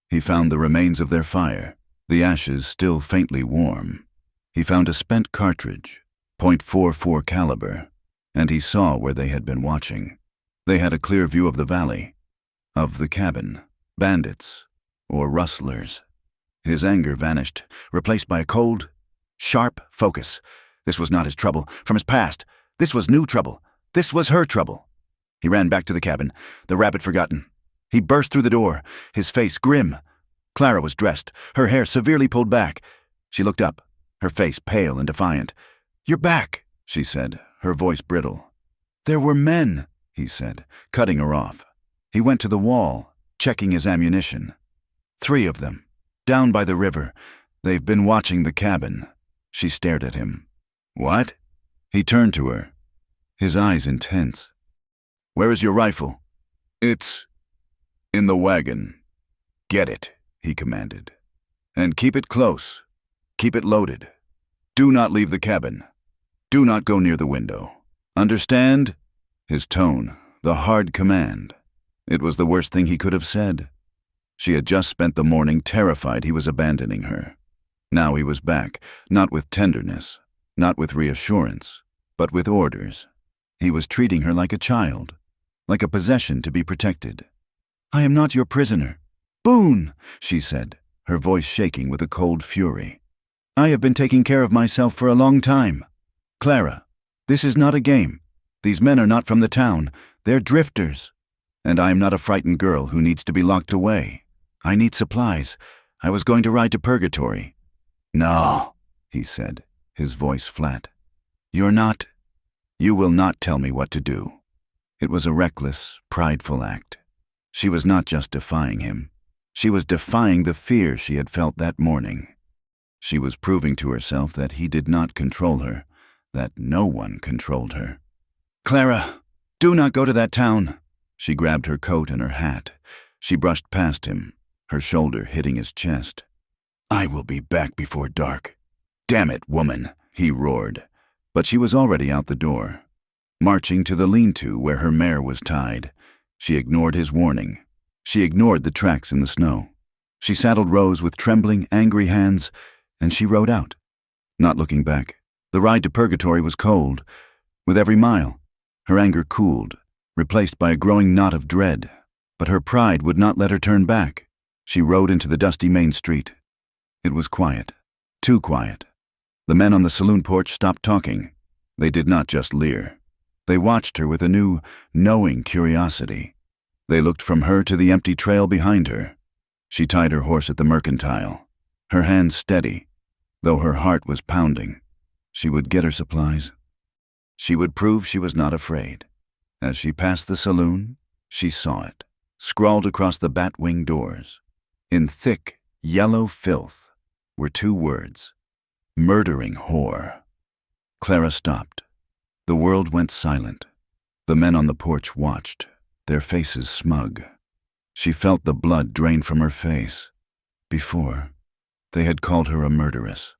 He found the remains of their fire, the ashes still faintly warm. He found a spent cartridge, .44 caliber, and he saw where they had been watching. They had a clear view of the valley, of the cabin, bandits, or rustlers. His anger vanished, replaced by a cold, sharp focus. This was not his trouble, from his past. This was new trouble. This was her trouble. He ran back to the cabin, the rabbit forgotten. He burst through the door, his face grim. Clara was dressed, her hair severely pulled back. She looked up, her face pale and defiant. "You're back," she said, her voice brittle. There were men, he said, cutting her off. He went to the wall, checking his ammunition. 3 of them, down by the river. They've been watching the cabin. She stared at him. What? He turned to her, his eyes intense. Where is your rifle? It's in the wagon. Get it, he commanded. And keep it close. Keep it loaded. Do not leave the cabin. Do not go near the window. Understand? His tone, the hard command. It was the worst thing he could have said. She had just spent the morning terrified he was abandoning her. Now he was back, not with tenderness, not with reassurance, but with orders. He was treating her like a child, like a possession to be protected. I am not your prisoner. Boone, she said, her voice shaking with a cold fury. I have been taking care of myself for a long time. Clara, this is not a game. These men are not from the town. They're drifters. And I am not a frightened girl who needs to be locked away. I need supplies. I was going to ride to Purgatory. No, he said, his voice flat. You will not tell me what to do. It was a reckless, prideful act. She was not just defying him. She was defying the fear she had felt that morning. She was proving to herself that he did not control her, that no one controlled her. Clara, do not go to that town. She grabbed her coat and her hat. She brushed past him, her shoulder hitting his chest. I will be back before dark. Damn it, woman, he roared. But she was already out the door, marching to the lean-to where her mare was tied. She ignored his warning. She ignored the tracks in the snow. She saddled Rose with trembling, angry hands, and she rode out, not looking back. The ride to Purgatory was cold. With every mile, her anger cooled, replaced by a growing knot of dread. But her pride would not let her turn back. She rode into the dusty main street. It was quiet, too quiet. The men on the saloon porch stopped talking. They did not just leer. They watched her with a new, knowing curiosity. They looked from her to the empty trail behind her. She tied her horse at the mercantile, her hands steady, though her heart was pounding. She would get her supplies. She would prove she was not afraid. As she passed the saloon, she saw it, scrawled across the bat-wing doors. In thick, yellow filth were 2 words, murdering whore. Clara stopped. The world went silent. The men on the porch watched, their faces smug. She felt the blood drain from her face. Before, they had called her a murderess.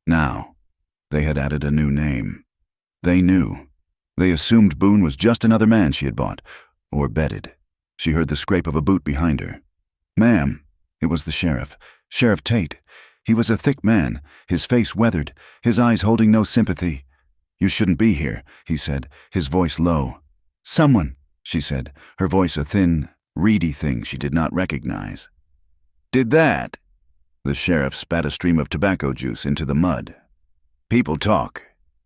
Now, they had added a new name. They knew. They assumed Boone was just another man she had bought, or bedded. She heard the scrape of a boot behind her. Ma'am, it was the sheriff, Sheriff Tate. He was a thick man, his face weathered, his eyes holding no sympathy. You shouldn't be here, he said, his voice low. Someone, she said, her voice a thin, reedy thing she did not recognize. Did that? The sheriff spat a stream of tobacco juice into the mud. People talk.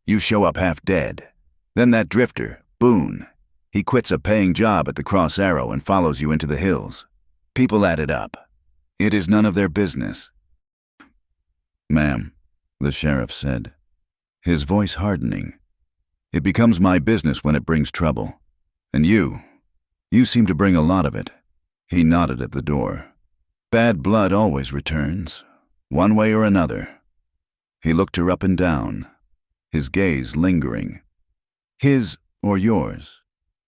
You show up half dead. Then that drifter, Boone, he quits a paying job at the Cross Arrow and follows you into the hills. People add it up. It is none of their business. Ma'am, the sheriff said, his voice hardening. It becomes my business when it brings trouble. And you seem to bring a lot of it. He nodded at the door. Bad blood always returns, one way or another. He looked her up and down, his gaze lingering. His or yours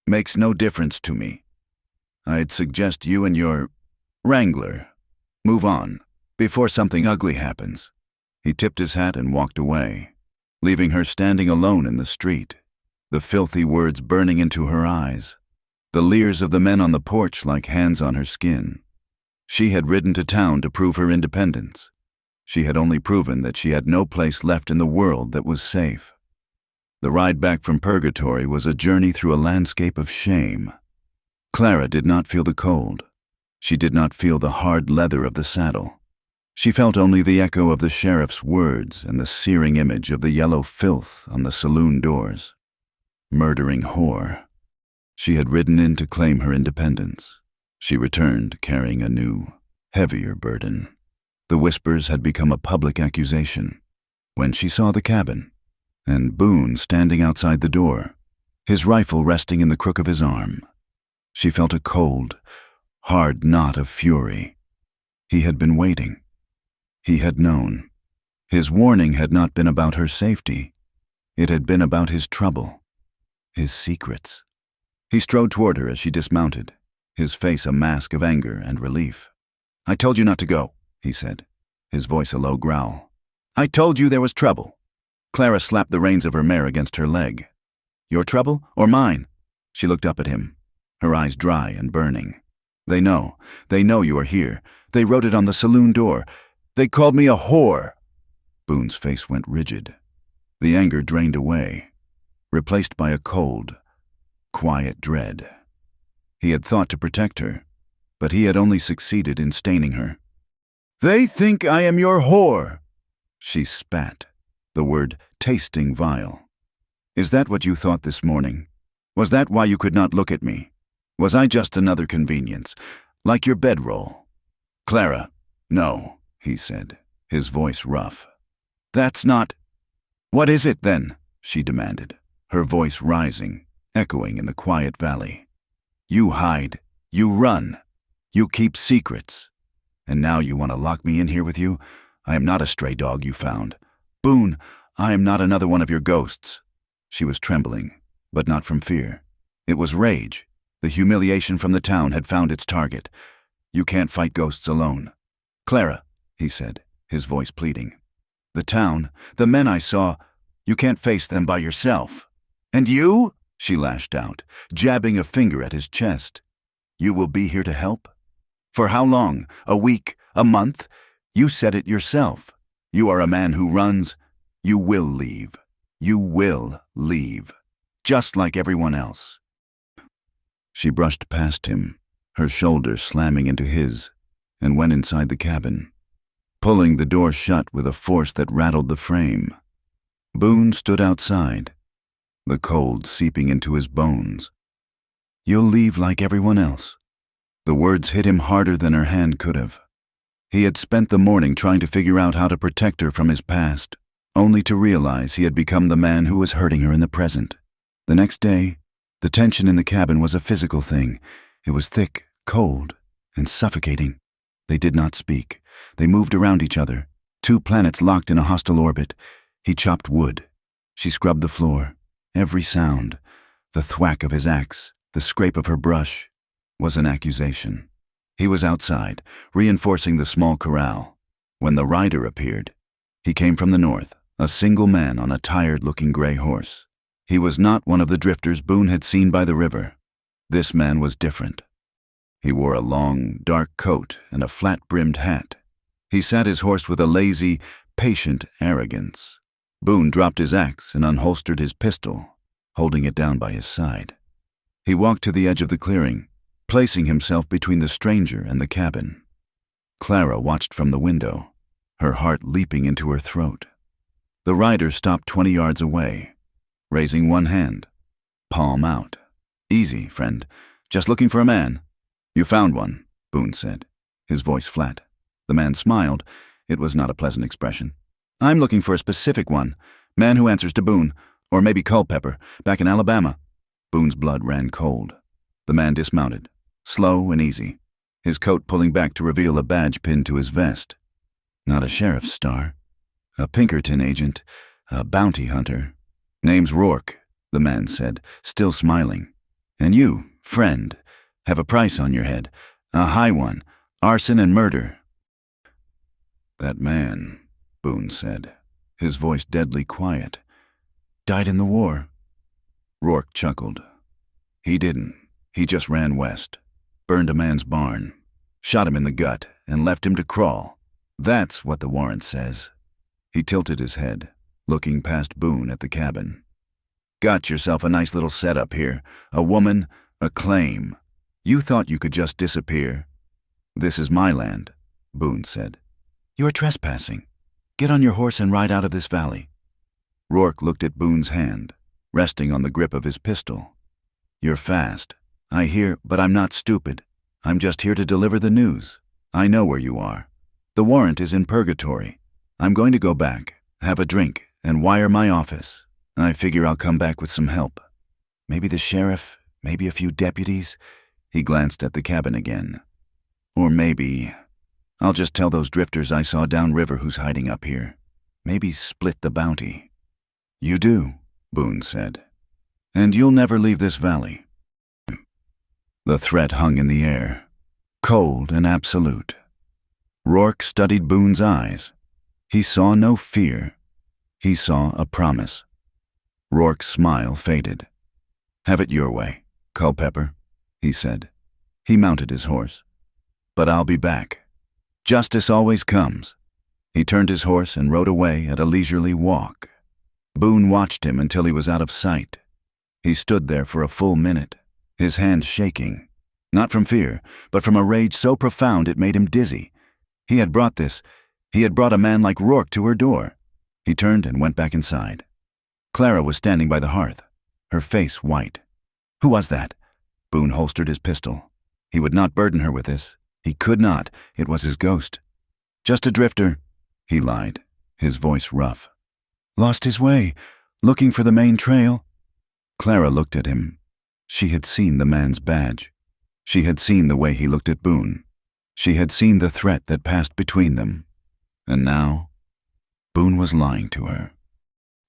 makes no difference to me. I'd suggest you and your wrangler move on before something ugly happens. He tipped his hat and walked away, leaving her standing alone in the street, the filthy words burning into her eyes, the leers of the men on the porch like hands on her skin. She had ridden to town to prove her independence. She had only proven that she had no place left in the world that was safe. The ride back from Purgatory was a journey through a landscape of shame. Clara did not feel the cold. She did not feel the hard leather of the saddle. She felt only the echo of the sheriff's words and the searing image of the yellow filth on the saloon doors. Murdering whore. She had ridden in to claim her independence. She returned carrying a new, heavier burden. The whispers had become a public accusation. When she saw the cabin, and Boone standing outside the door, his rifle resting in the crook of his arm. She felt a cold, hard knot of fury. He had been waiting. He had known. His warning had not been about her safety. It had been about his trouble, his secrets. He strode toward her as she dismounted, his face a mask of anger and relief. "I told you not to go," he said, his voice a low growl. "I told you there was trouble." Clara slapped the reins of her mare against her leg. "Your trouble or mine?" She looked up at him, her eyes dry and burning. They know you are here. They wrote it on the saloon door. They called me a whore." Boone's face went rigid. The anger drained away, replaced by a cold, quiet dread. He had thought to protect her, but he had only succeeded in staining her. "They think I am your whore," she spat, the word tasting vile. "Is that what you thought this morning? Was that why you could not look at me? Was I just another convenience, like your bedroll?" "Clara, no," he said, his voice rough. "That's not—" "What is it, then?" she demanded, her voice rising, echoing in the quiet valley. "You hide, you run, you keep secrets. And now you want to lock me in here with you? I am not a stray dog you found. Boone, I am not another one of your ghosts." She was trembling, but not from fear. It was rage. The humiliation from the town had found its target. "You can't fight ghosts alone." "Clara," he said, his voice pleading. "The town, the men I saw, you can't face them by yourself." "And you?" she lashed out, jabbing a finger at his chest. "You will be here to help? For how long? A week? A month? You said it yourself. You are a man who runs. You will leave. You will leave. Just like everyone else." She brushed past him, her shoulder slamming into his, and went inside the cabin, pulling the door shut with a force that rattled the frame. Boone stood outside, the cold seeping into his bones. "You'll leave like everyone else." The words hit him harder than her hand could have. He had spent the morning trying to figure out how to protect her from his past, only to realize he had become the man who was hurting her in the present. The next day, the tension in the cabin was a physical thing. It was thick, cold, and suffocating. They did not speak. They moved around each other, two planets locked in a hostile orbit. He chopped wood. She scrubbed the floor. Every sound, the thwack of his axe, the scrape of her brush, was an accusation. He was outside, reinforcing the small corral, when the rider appeared. He came from the north, a single man on a tired-looking gray horse. He was not one of the drifters Boone had seen by the river. This man was different. He wore a long, dark coat and a flat-brimmed hat. He sat his horse with a lazy, patient arrogance. Boone dropped his axe and unholstered his pistol, holding it down by his side. He walked to the edge of the clearing, placing himself between the stranger and the cabin. Clara watched from the window, her heart leaping into her throat. The rider stopped 20 yards away, raising one hand, palm out. "Easy, friend. Just looking for a man." "You found one," Boone said, his voice flat. The man smiled. It was not a pleasant expression. "I'm looking for a specific one. Man who answers to Boone, or maybe Culpepper, back in Alabama." Boone's blood ran cold. The man dismounted, slow and easy, his coat pulling back to reveal a badge pinned to his vest. Not a sheriff's star. A Pinkerton agent, a bounty hunter. "Name's Rourke," the man said, still smiling. "And you, friend, have a price on your head, a high one, arson and murder." "That man," Boone said, his voice deadly quiet, "died in the war." Rourke chuckled. "He didn't. He just ran west, burned a man's barn, shot him in the gut, and left him to crawl. That's what the warrant says." He tilted his head, looking past Boone at the cabin. "Got yourself a nice little setup here. A woman, a claim. You thought you could just disappear." "This is my land," Boone said. "You're trespassing. Get on your horse and ride out of this valley." Rourke looked at Boone's hand, resting on the grip of his pistol. "You're fast, I hear, but I'm not stupid. I'm just here to deliver the news. I know where you are. The warrant is in purgatory. I'm going to go back, have a drink, and wire my office. I figure I'll come back with some help. Maybe the sheriff, maybe a few deputies." He glanced at the cabin again. "Or maybe I'll just tell those drifters I saw downriver who's hiding up here. Maybe split the bounty." "You do," Boone said. "And you'll never leave this valley." The threat hung in the air, cold and absolute. Rourke studied Boone's eyes. He saw no fear. He saw a promise. Rourke's smile faded. "Have it your way, Culpepper," he said. He mounted his horse. "But I'll be back. Justice always comes." He turned his horse and rode away at a leisurely walk. Boone watched him until he was out of sight. He stood there for a full minute, his hands shaking, not from fear, but from a rage so profound it made him dizzy. He had brought a man like Rourke to her door. He turned and went back inside. Clara was standing by the hearth, her face white. "Who was that?" Boone holstered his pistol. He would not burden her with this. He could not. It was his ghost. "Just a drifter," he lied, his voice rough. "Lost his way, looking for the main trail." Clara looked at him. She had seen the man's badge. She had seen the way he looked at Boone. She had seen the threat that passed between them. And now, Boone was lying to her.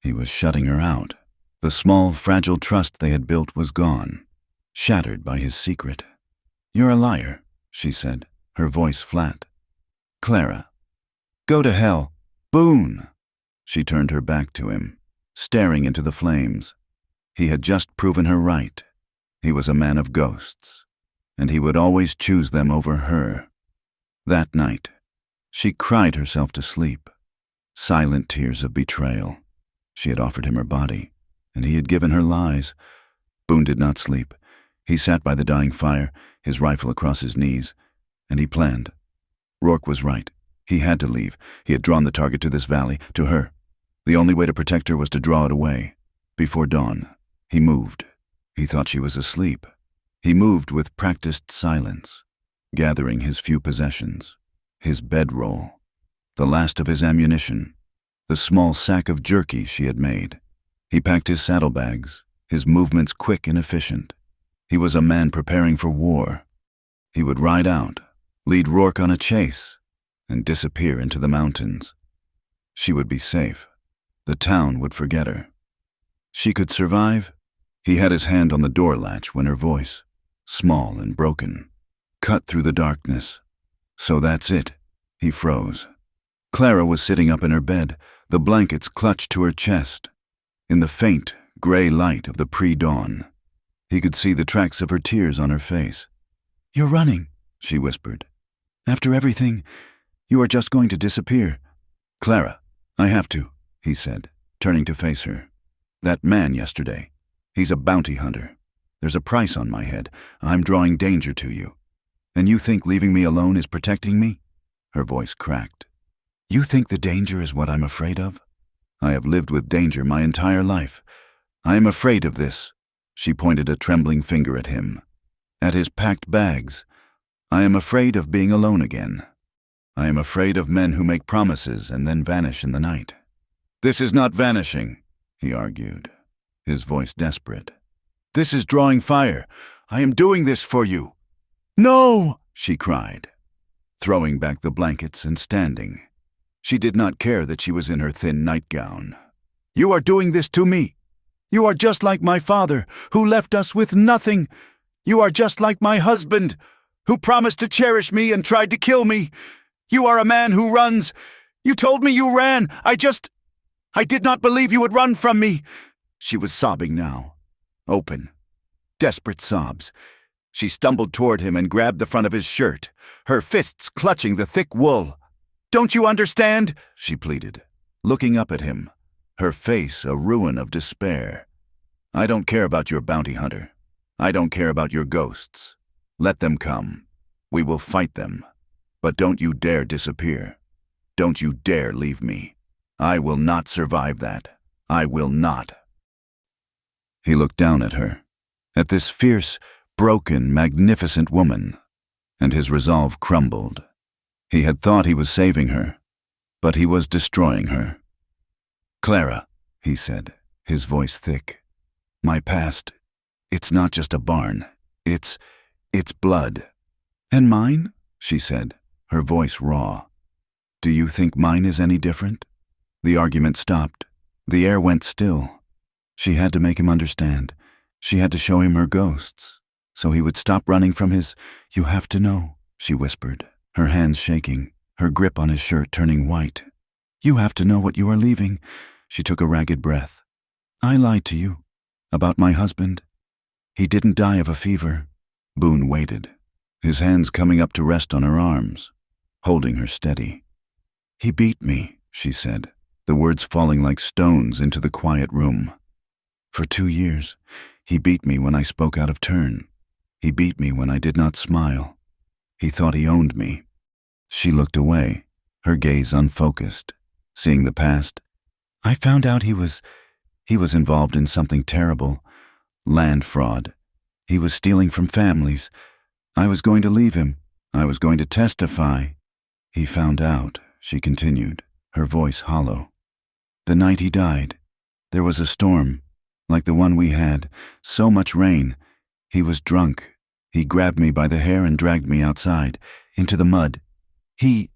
He was shutting her out. The small, fragile trust they had built was gone, shattered by his secret. "You're a liar," she said, her voice flat. "Clara, go to hell. Boone!" She turned her back to him, staring into the flames. He had just proven her right. He was a man of ghosts, and he would always choose them over her. That night, she cried herself to sleep. Silent tears of betrayal. She had offered him her body, and he had given her lies. Boone did not sleep. He sat by the dying fire, his rifle across his knees, and he planned. Rourke was right. He had to leave. He had drawn the target to this valley, to her. The only way to protect her was to draw it away. Before dawn, he moved. He thought she was asleep. He moved with practiced silence, gathering his few possessions, his bedroll, the last of his ammunition, the small sack of jerky she had made. He packed his saddlebags, his movements quick and efficient. He was a man preparing for war. He would ride out, lead Rourke on a chase, and disappear into the mountains. She would be safe. The town would forget her. She could survive. He had his hand on the door latch when her voice, small and broken, cut through the darkness. "So that's it." He froze. Clara was sitting up in her bed, the blankets clutched to her chest. In the faint, gray light of the pre-dawn, he could see the tracks of her tears on her face. "You're running," she whispered. "After everything, you are just going to disappear." "Clara, I have to," he said, turning to face her. "That man yesterday, he's a bounty hunter. There's a price on my head. I'm drawing danger to you. And you think leaving me alone is protecting me?" Her voice cracked. "You think the danger is what I'm afraid of? I have lived with danger my entire life. I am afraid of this." She pointed a trembling finger at him, at his packed bags. "I am afraid of being alone again. I am afraid of men who make promises and then vanish in the night." "This is not vanishing," he argued, his voice desperate. "This is drawing fire. I am doing this for you." "No!" she cried, throwing back the blankets and standing. She did not care that she was in her thin nightgown. "You are doing this to me. You are just like my father, who left us with nothing. You are just like my husband, who promised to cherish me and tried to kill me. You are a man who runs. You told me you ran. I did not believe you would run from me." She was sobbing now. Open, desperate sobs. She stumbled toward him and grabbed the front of his shirt, her fists clutching the thick wool. "Don't you understand?" she pleaded, looking up at him, her face a ruin of despair. "I don't care about your bounty hunter. I don't care about your ghosts. Let them come. We will fight them. But don't you dare disappear. Don't you dare leave me. I will not survive that. I will not." He looked down at her, at this fierce, broken, magnificent woman, and his resolve crumbled. He had thought he was saving her, but he was destroying her. "Clara," he said, his voice thick. My past, it's not just a barn. It's blood. And mine? She said, her voice raw. Do you think mine is any different? The argument stopped. The air went still. She had to make him understand. She had to show him her ghosts. So he would stop running from his, "You have to know," she whispered, her hands shaking, her grip on his shirt turning white. "You have to know what you are leaving." She took a ragged breath. "I lied to you. About my husband. He didn't die of a fever." Boone waited, his hands coming up to rest on her arms, holding her steady. "He beat me," she said, the words falling like stones into the quiet room. "For 2 years, he beat me when I spoke out of turn. He beat me when I did not smile. He thought he owned me." She looked away, her gaze unfocused, seeing the past. "I found out he was involved in something terrible. Land fraud. He was stealing from families. I was going to leave him. I was going to testify. He found out," she continued, her voice hollow. "The night he died, there was a storm, like the one we had, so much rain. He was drunk. He grabbed me by the hair and dragged me outside, into the mud. He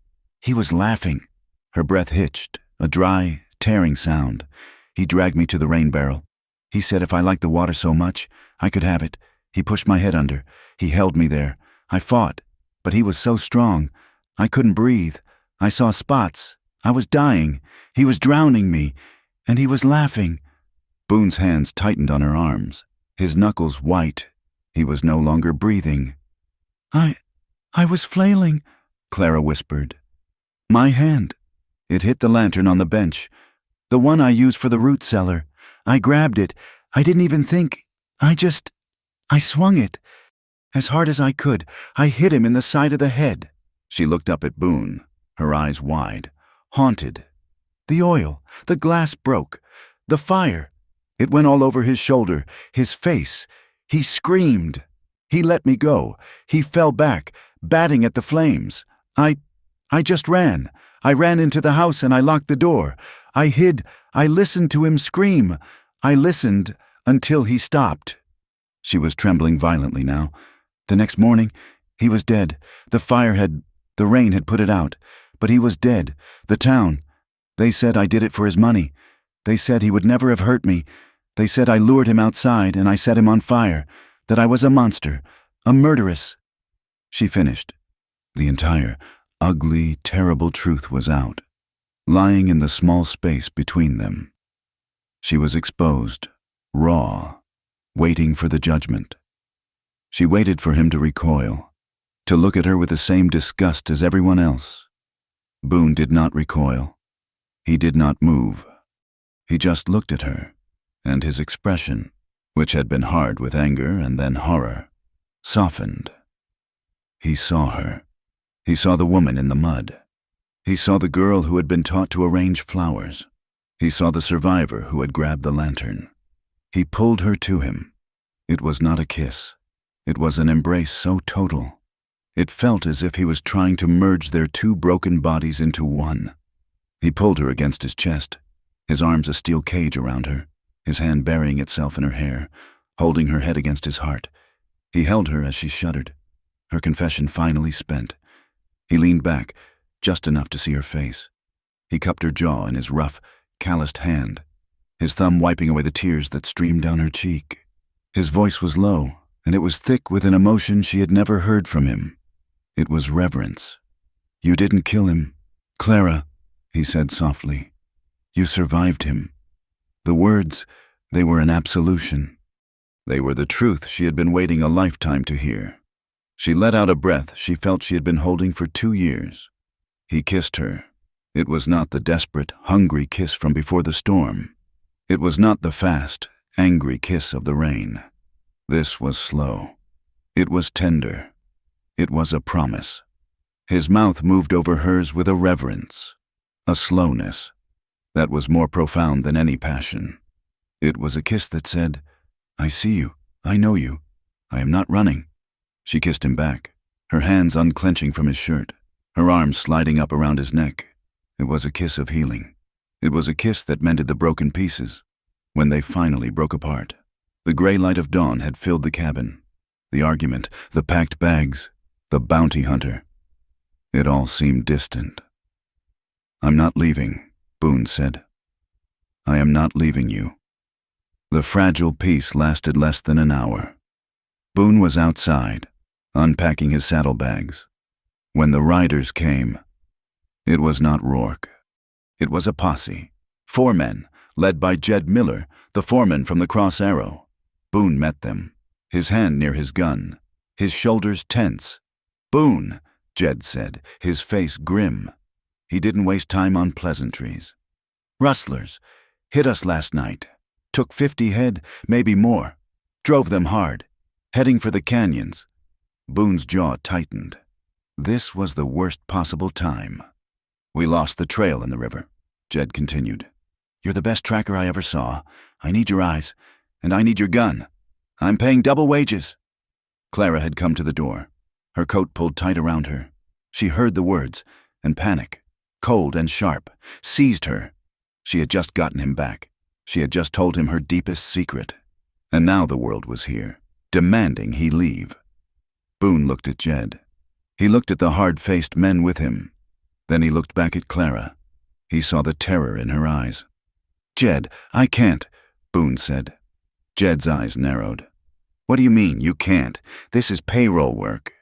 was laughing." Her breath hitched, a dry, tearing sound. "He dragged me to the rain barrel. He said if I liked the water so much, I could have it. He pushed my head under. He held me there. I fought, but he was so strong. I couldn't breathe. I saw spots. I was dying. He was drowning me. And he was laughing." Boone's hands tightened on her arms, his knuckles white. He was no longer breathing. I was flailing," Clara whispered. "My hand. It hit the lantern on the bench. The one I used for the root cellar. I grabbed it. I didn't even think. I swung it. As hard as I could. I hit him in the side of the head." She looked up at Boone, her eyes wide, haunted. "The oil. The glass broke. The fire. It went all over his shoulder, his face. He screamed. He let me go. He fell back, batting at the flames. I just ran. I ran into the house and I locked the door. I hid. I listened to him scream. I listened until he stopped." She was trembling violently now. "The next morning, he was dead. The rain had put it out. But he was dead. The town. They said I did it for his money. They said he would never have hurt me. They said I lured him outside and I set him on fire. That I was a monster. A murderess." She finished. The entire, ugly, terrible truth was out, lying in the small space between them. She was exposed, raw, waiting for the judgment. She waited for him to recoil, to look at her with the same disgust as everyone else. Boone did not recoil. He did not move. He just looked at her, and his expression, which had been hard with anger and then horror, softened. He saw her. He saw the woman in the mud. He saw the girl who had been taught to arrange flowers. He saw the survivor who had grabbed the lantern. He pulled her to him. It was not a kiss. It was an embrace so total. It felt as if he was trying to merge their two broken bodies into one. He pulled her against his chest, his arms a steel cage around her, his hand burying itself in her hair, holding her head against his heart. He held her as she shuddered, her confession finally spent. He leaned back, just enough to see her face. He cupped her jaw in his rough, calloused hand, his thumb wiping away the tears that streamed down her cheek. His voice was low, and it was thick with an emotion she had never heard from him. It was reverence. "You didn't kill him, Clara," he said softly. "You survived him." The words, they were an absolution. They were the truth she had been waiting a lifetime to hear. She let out a breath she felt she had been holding for 2 years. He kissed her. It was not the desperate, hungry kiss from before the storm. It was not the fast, angry kiss of the rain. This was slow. It was tender. It was a promise. His mouth moved over hers with a reverence, a slowness, that was more profound than any passion. It was a kiss that said, "I see you. I know you. I am not running." She kissed him back, her hands unclenching from his shirt, her arms sliding up around his neck. It was a kiss of healing. It was a kiss that mended the broken pieces. when they finally broke apart. The gray light of dawn had filled the cabin. The argument, the packed bags, the bounty hunter. It all seemed distant. "I'm not leaving," Boone said. "I am not leaving you." The fragile peace lasted less than an hour. Boone was outside, unpacking his saddlebags. When the riders came, it was not Rourke. It was a posse. 4 men, led by Jed Miller, the foreman from the Cross Arrow. Boone met them, his hand near his gun, his shoulders tense. "Boone," Jed said, his face grim. He didn't waste time on pleasantries. "Rustlers. Hit us last night. Took 50 head, maybe more. Drove them hard. Heading for the canyons." Boone's jaw tightened. This was the worst possible time. "We lost the trail in the river," Jed continued. "You're the best tracker I ever saw. I need your eyes, and I need your gun. I'm paying double wages." Clara had come to the door, her coat pulled tight around her. She heard the words, and panic, cold and sharp, seized her. She had just gotten him back. She had just told him her deepest secret. And now the world was here, demanding he leave. Boone looked at Jed. He looked at the hard-faced men with him. Then he looked back at Clara. He saw the terror in her eyes. "Jed, I can't," Boone said. Jed's eyes narrowed. "What do you mean, you can't? This is payroll work."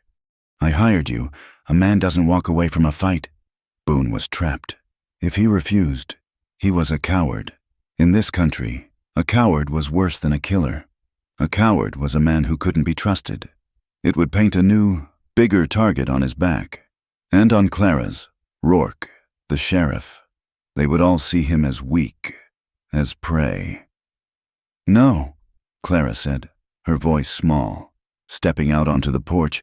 "I hired you. A man doesn't walk away from a fight." Boone was trapped. If he refused, he was a coward. In this country, a coward was worse than a killer. A coward was a man who couldn't be trusted. It would paint a new, bigger target on his back. And on Clara's, Rourke, the sheriff. They would all see him as weak, as prey. "No," Clara said, her voice small, stepping out onto the porch.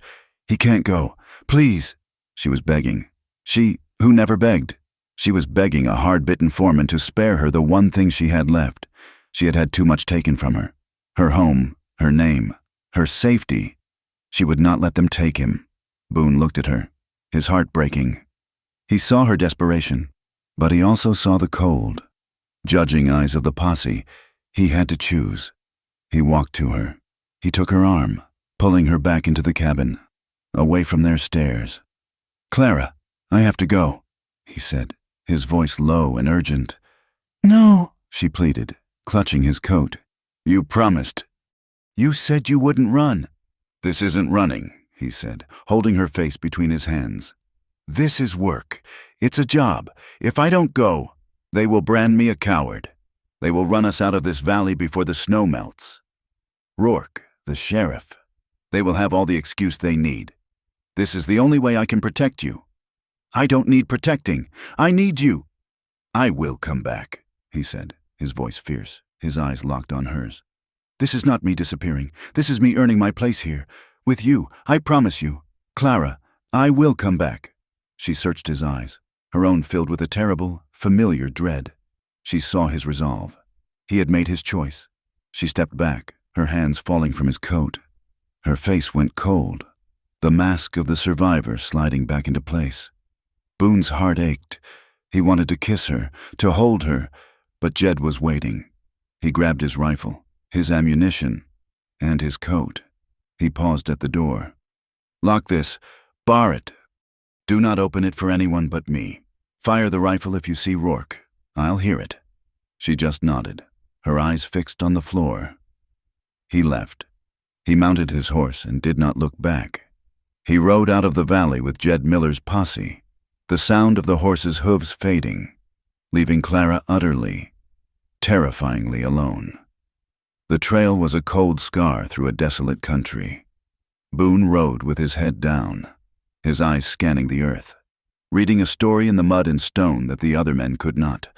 "He can't go. Please." She was begging. She, who never begged. She was begging a hard-bitten foreman to spare her the one thing she had left. She had had too much taken from her. Her home, her name, her safety. She would not let them take him. Boone looked at her, his heart breaking. He saw her desperation, but he also saw the cold, judging eyes of the posse. He had to choose. He walked to her. He took her arm, pulling her back into the cabin, away from their stares. "Clara, I have to go," he said, his voice low and urgent. "No," she pleaded, clutching his coat. "You promised. You said you wouldn't run." "This isn't running," he said, holding her face between his hands. "This is work. It's a job. If I don't go, they will brand me a coward. They will run us out of this valley before the snow melts. Rourke, the sheriff. They will have all the excuse they need. This is the only way I can protect you. I don't need protecting. I need you." "I will come back," he said, his voice fierce, his eyes locked on hers. "This is not me disappearing. This is me earning my place here. With you, I promise you. Clara, I will come back." She searched his eyes, her own filled with a terrible, familiar dread. She saw his resolve. He had made his choice. She stepped back, her hands falling from his coat. Her face went cold, the mask of the survivor sliding back into place. Boone's heart ached. He wanted to kiss her, to hold her, but Jed was waiting. He grabbed his rifle, his ammunition, and his coat. He paused at the door. "Lock this. Bar it. Do not open it for anyone but me. Fire the rifle if you see Rourke. I'll hear it." She just nodded, her eyes fixed on the floor. He left. He mounted his horse and did not look back. He rode out of the valley with Jed Miller's posse, the sound of the horse's hooves fading, leaving Clara utterly, terrifyingly alone. The trail was a cold scar through a desolate country. Boone rode with his head down, his eyes scanning the earth, reading a story in the mud and stone that the other men could not.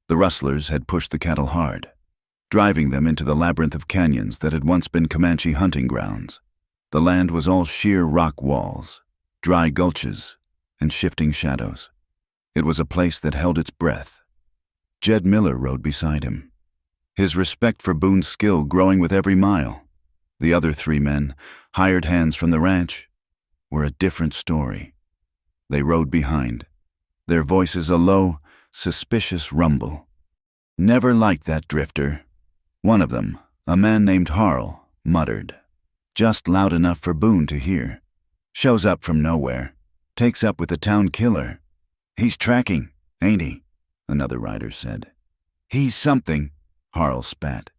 The rustlers had pushed the cattle hard, driving them into the labyrinth of canyons that had once been Comanche hunting grounds. The land was all sheer rock walls, dry gulches, and shifting shadows. It was a place that held its breath. Jed Miller rode beside him, his respect for Boone's skill growing with every mile. The other 3 men, hired hands from the ranch, were a different story. They rode behind, their voices a low, suspicious rumble. "Never liked that drifter," One of them, a man named Harl, muttered, just loud enough for Boone to hear. Shows up from nowhere. Takes up with the town killer. He's tracking, ain't he? Another rider said. He's something, Harl spat.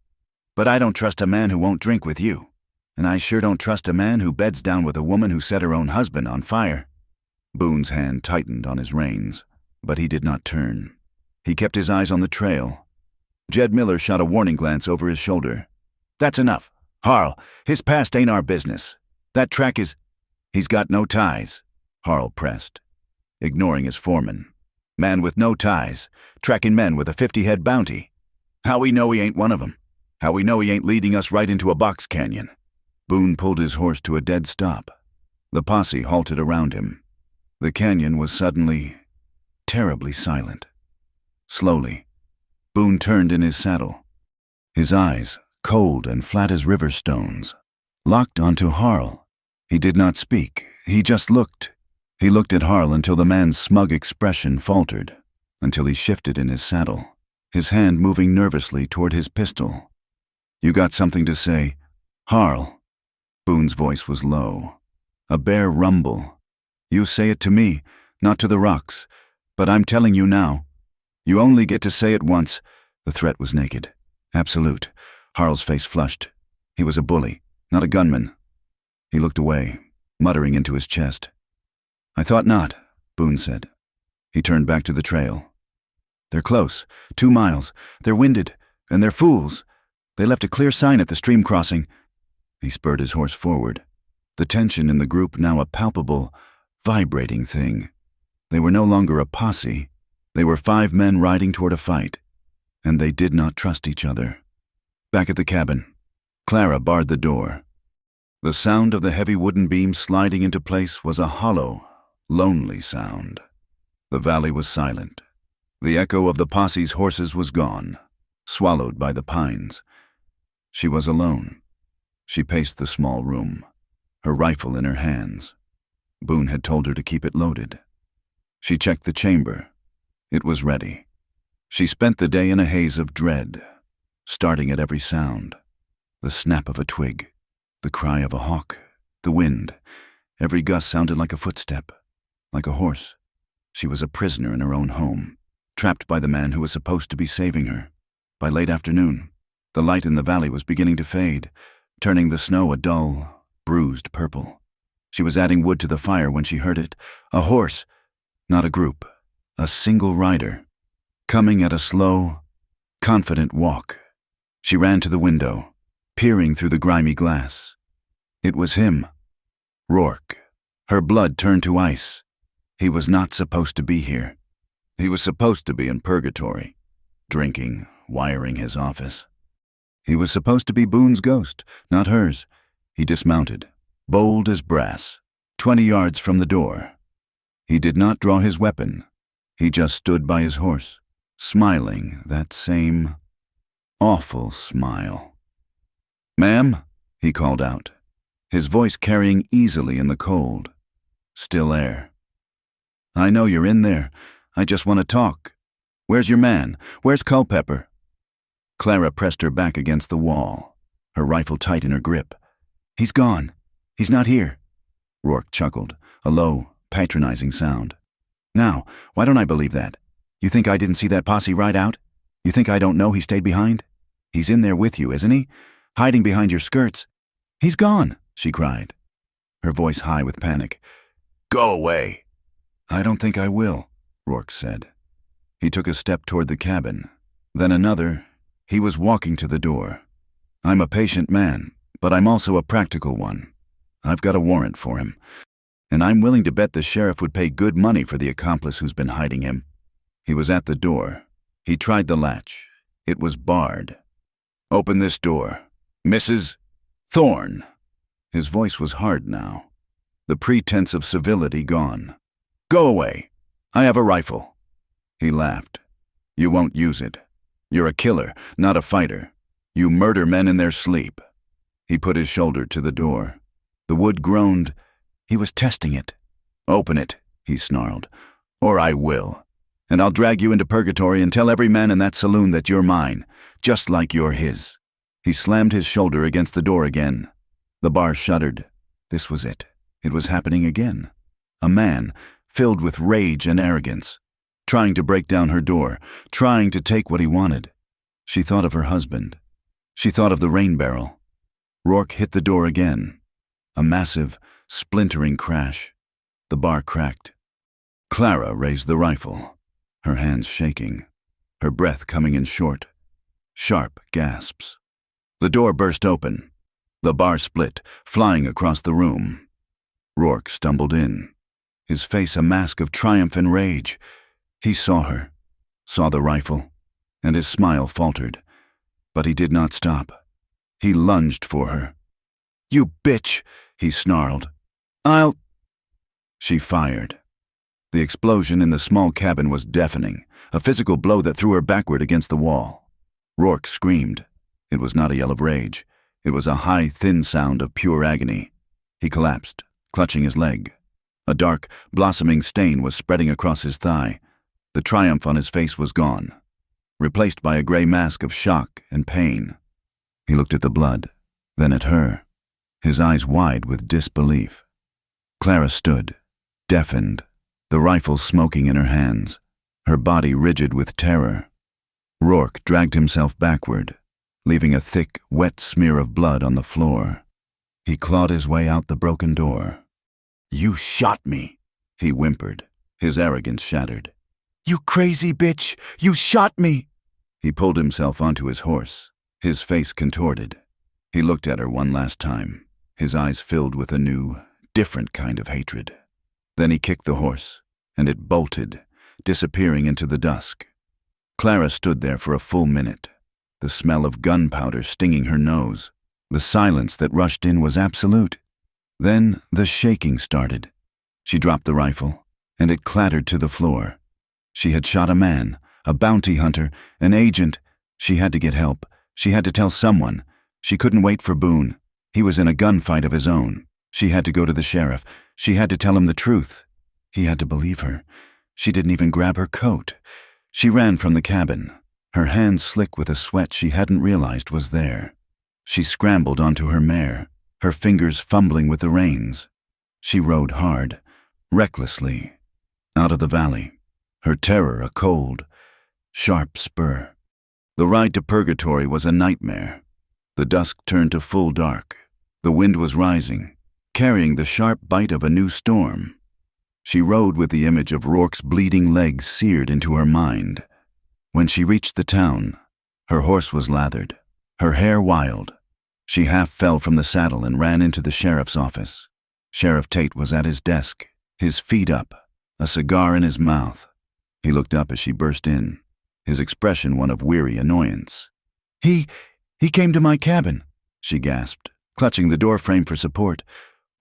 But I don't trust a man who won't drink with you. And I sure don't trust a man who beds down with a woman who set her own husband on fire. Boone's hand tightened on his reins, but he did not turn. He kept his eyes on the trail. Jed Miller shot a warning glance over his shoulder. That's enough. Harl, his past ain't our business. That track is... He's got no ties, Harl pressed, ignoring his foreman. Man with no ties, tracking men with a 50-head bounty. How we know he ain't one of 'em? How we know he ain't leading us right into a box canyon? Boone pulled his horse to a dead stop. The posse halted around him. The canyon was suddenly, terribly silent. Slowly, Boone turned in his saddle. His eyes, cold and flat as river stones, locked onto Harl. He did not speak. He just looked. He looked at Harl until the man's smug expression faltered, until he shifted in his saddle, his hand moving nervously toward his pistol. You got something to say, Harl? Boone's voice was low, a bare rumble. You say it to me, not to the rocks, but I'm telling you now. You only get to say it once. The threat was naked, absolute. Harl's face flushed. He was a bully, not a gunman. He looked away, muttering into his chest. I thought not, Boone said. He turned back to the trail. They're close, 2 miles. They're winded, and they're fools. They left a clear sign at the stream crossing. He spurred his horse forward, the tension in the group now a palpable, vibrating thing. They were no longer a posse. They were 5 men riding toward a fight, and they did not trust each other. Back at the cabin, Clara barred the door. The sound of the heavy wooden beams sliding into place was a hollow, lonely sound. The valley was silent. The echo of the posse's horses was gone, swallowed by the pines. She was alone. She paced the small room, her rifle in her hands. Boone had told her to keep it loaded. She checked the chamber. It was ready. She spent the day in a haze of dread, starting at every sound. The snap of a twig, the cry of a hawk, the wind. Every gust sounded like a footstep, like a horse. She was a prisoner in her own home, trapped by the man who was supposed to be saving her. By late afternoon, the light in the valley was beginning to fade, turning the snow a dull, bruised purple. She was adding wood to the fire when she heard it. A horse, not a group, a single rider, coming at a slow, confident walk. She ran to the window, peering through the grimy glass. It was him, Rourke. Her blood turned to ice. He was not supposed to be here. He was supposed to be in purgatory, drinking, wiring his office. He was supposed to be Boone's ghost, not hers. He dismounted, bold as brass, 20 yards from the door. He did not draw his weapon. He just stood by his horse, smiling that same awful smile. Ma'am, he called out, his voice carrying easily in the cold, still air. I know you're in there. I just want to talk. Where's your man? Where's Culpepper? Clara pressed her back against the wall, her rifle tight in her grip. He's gone. He's not here. Rourke chuckled, a low, patronizing sound. Now, why don't I believe that? You think I didn't see that posse ride out? You think I don't know he stayed behind? He's in there with you, isn't he? Hiding behind your skirts. He's gone, she cried, her voice high with panic. Go away. I don't think I will, Rourke said. He took a step toward the cabin, then another. He was walking to the door. I'm a patient man, but I'm also a practical one. I've got a warrant for him, and I'm willing to bet the sheriff would pay good money for the accomplice who's been hiding him. He was at the door. He tried the latch. It was barred. Open this door. Mrs. Thorne. His voice was hard now, the pretense of civility gone. Go away. I have a rifle. He laughed. You won't use it. You're a killer, not a fighter. You murder men in their sleep. He put his shoulder to the door. The wood groaned. He was testing it. Open it, he snarled, or I will. And I'll drag you into purgatory and tell every man in that saloon that you're mine, just like you're his. He slammed his shoulder against the door again. The bar shuddered. This was it. It was happening again. A man, filled with rage and arrogance, trying to break down her door, trying to take what he wanted. She thought of her husband. She thought of the rain barrel. Rourke hit the door again. A massive, splintering crash. The bar cracked. Clara raised the rifle, her hands shaking, her breath coming in short, sharp gasps. The door burst open. The bar split, flying across the room. Rourke stumbled in, his face a mask of triumph and rage. He saw her, saw the rifle, and his smile faltered. But he did not stop. He lunged for her. "You bitch!" he snarled. "I'll—" She fired. The explosion in the small cabin was deafening, a physical blow that threw her backward against the wall. Rourke screamed. It was not a yell of rage. It was a high, thin sound of pure agony. He collapsed, clutching his leg. A dark, blossoming stain was spreading across his thigh. The triumph on his face was gone, replaced by a gray mask of shock and pain. He looked at the blood, then at her, his eyes wide with disbelief. Clara stood, deafened, the rifle smoking in her hands, her body rigid with terror. Rourke dragged himself backward, leaving a thick, wet smear of blood on the floor. He clawed his way out the broken door. "You shot me," he whimpered, his arrogance shattered. "You crazy bitch! You shot me!" He pulled himself onto his horse, his face contorted. He looked at her one last time, his eyes filled with a new, different kind of hatred. Then he kicked the horse, and it bolted, disappearing into the dusk. Clara stood there for a full minute, the smell of gunpowder stinging her nose. The silence that rushed in was absolute. Then the shaking started. She dropped the rifle, and it clattered to the floor. She had shot a man, a bounty hunter, an agent. She had to get help. She had to tell someone. She couldn't wait for Boone. He was in a gunfight of his own. She had to go to the sheriff. She had to tell him the truth. He had to believe her. She didn't even grab her coat. She ran from the cabin, her hands slick with a sweat she hadn't realized was there. She scrambled onto her mare, her fingers fumbling with the reins. She rode hard, recklessly, out of the valley, her terror a cold, sharp spur. The ride to purgatory was a nightmare. The dusk turned to full dark. The wind was rising, carrying the sharp bite of a new storm. She rode with the image of Rourke's bleeding legs seared into her mind. When she reached the town, her horse was lathered, her hair wild. She half fell from the saddle and ran into the sheriff's office. Sheriff Tate was at his desk, his feet up, a cigar in his mouth. He looked up as she burst in, his expression one of weary annoyance. He came to my cabin," she gasped, clutching the doorframe for support.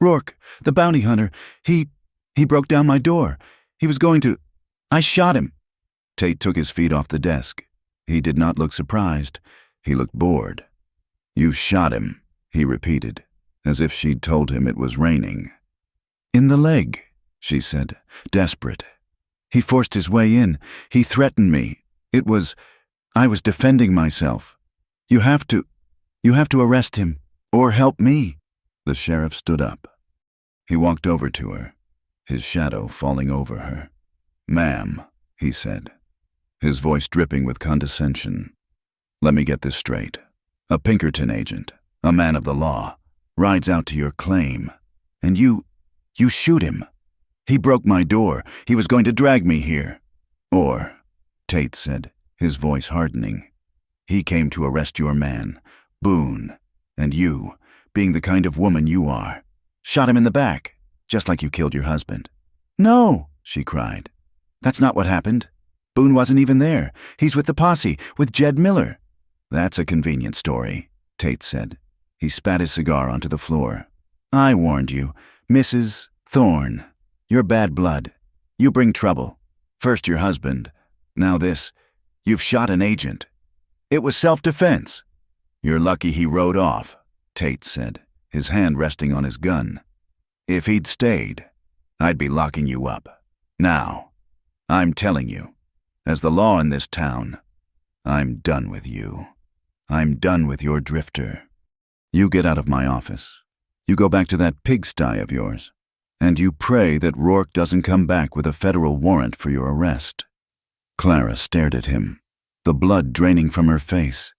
"Rourke, the bounty hunter, he broke down my door. He was going to... I shot him." Tate took his feet off the desk. He did not look surprised. He looked bored. "You shot him," he repeated, as if she'd told him it was raining. "In the leg," she said, desperate. "He forced his way in. He threatened me. I was defending myself. You have to arrest him, or help me." The sheriff stood up. He walked over to her, his shadow falling over her. "Ma'am," he said, his voice dripping with condescension. "Let me get this straight. A Pinkerton agent, a man of the law, rides out to your claim, and you shoot him. He broke my door. He was going to drag me here. Or," Tate said, his voice hardening, "he came to arrest your man, Boone, and you, being the kind of woman you are, shot him in the back, just like you killed your husband." "No," she cried. "That's not what happened. Boone wasn't even there. He's with the posse, with Jed Miller." "That's a convenient story," Tate said. He spat his cigar onto the floor. "I warned you, Mrs. Thorne. You're bad blood. You bring trouble. First your husband, now this. You've shot an agent. It was self-defense." "You're lucky he rode off," Tate said, his hand resting on his gun. "If he'd stayed, I'd be locking you up. Now, I'm telling you, as the law in this town, I'm done with you. I'm done with your drifter. You get out of my office. You go back to that pigsty of yours. And you pray that Rourke doesn't come back with a federal warrant for your arrest." Clara stared at him, the blood draining from her face.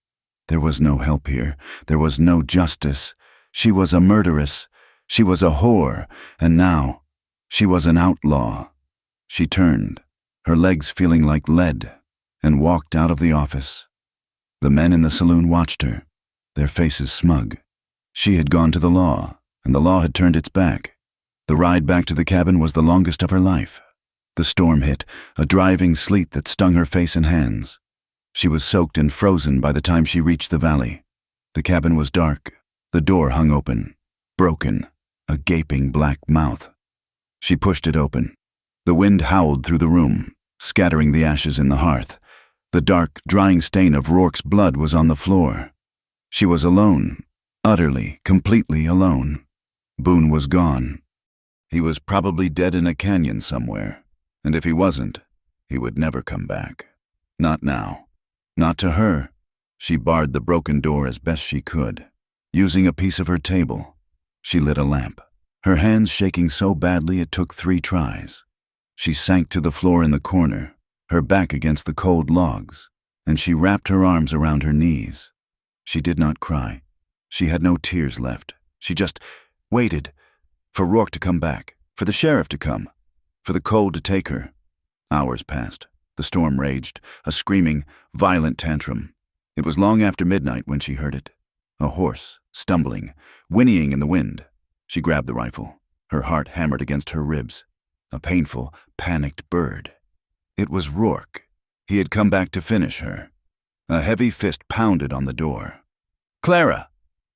There was no help here. There was no justice. She was a murderess. She was a whore. And now, she was an outlaw. She turned, her legs feeling like lead, and walked out of the office. The men in the saloon watched her, their faces smug. She had gone to the law, and the law had turned its back. The ride back to the cabin was the longest of her life. The storm hit, a driving sleet that stung her face and hands. She was soaked and frozen by the time she reached the valley. The cabin was dark. The door hung open, broken, a gaping black mouth. She pushed it open. The wind howled through the room, scattering the ashes in the hearth. The dark, drying stain of Rourke's blood was on the floor. She was alone, utterly, completely alone. Boone was gone. He was probably dead in a canyon somewhere, and if he wasn't, he would never come back. Not now. Not to her. She barred the broken door as best she could, using a piece of her table. She lit a lamp, her hands shaking so badly it took 3 tries. She sank to the floor in the corner, her back against the cold logs, and she wrapped her arms around her knees. She did not cry. She had no tears left. She just waited for Rourke to come back, for the sheriff to come, for the cold to take her. Hours passed. The storm raged, a screaming, violent tantrum. It was long after midnight when she heard it. A horse, stumbling, whinnying in the wind. She grabbed the rifle, her heart hammered against her ribs. A painful, panicked bird. It was Rourke. He had come back to finish her. A heavy fist pounded on the door. "Clara!"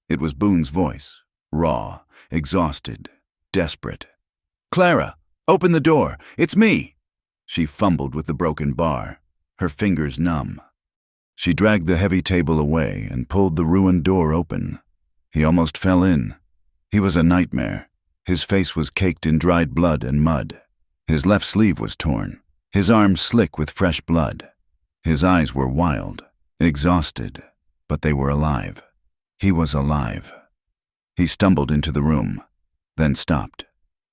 It was Boone's voice, raw, exhausted, desperate. "Clara, open the door! It's me!" She fumbled with the broken bar, her fingers numb. She dragged the heavy table away and pulled the ruined door open. He almost fell in. He was a nightmare. His face was caked in dried blood and mud. His left sleeve was torn, his arms slick with fresh blood. His eyes were wild, exhausted, but they were alive. He was alive. He stumbled into the room, then stopped.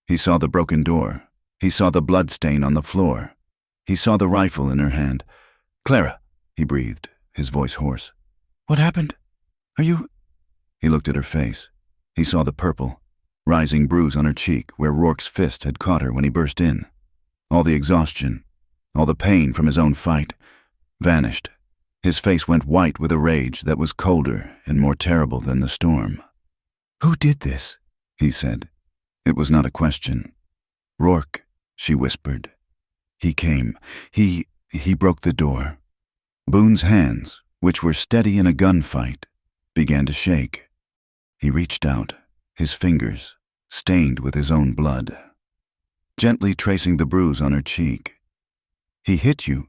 He saw the broken door. He saw the blood stain on the floor. He saw the rifle in her hand. "Clara," he breathed, his voice hoarse. "What happened? Are you—" He looked at her face. He saw the purple, rising bruise on her cheek where Rourke's fist had caught her when he burst in. All the exhaustion, all the pain from his own fight, vanished. His face went white with a rage that was colder and more terrible than the storm. "Who did this?" he said. It was not a question. "Rourke," she whispered. "He came. He broke the door." Boone's hands, which were steady in a gunfight, began to shake. He reached out, his fingers stained with his own blood, gently tracing the bruise on her cheek. "He hit you."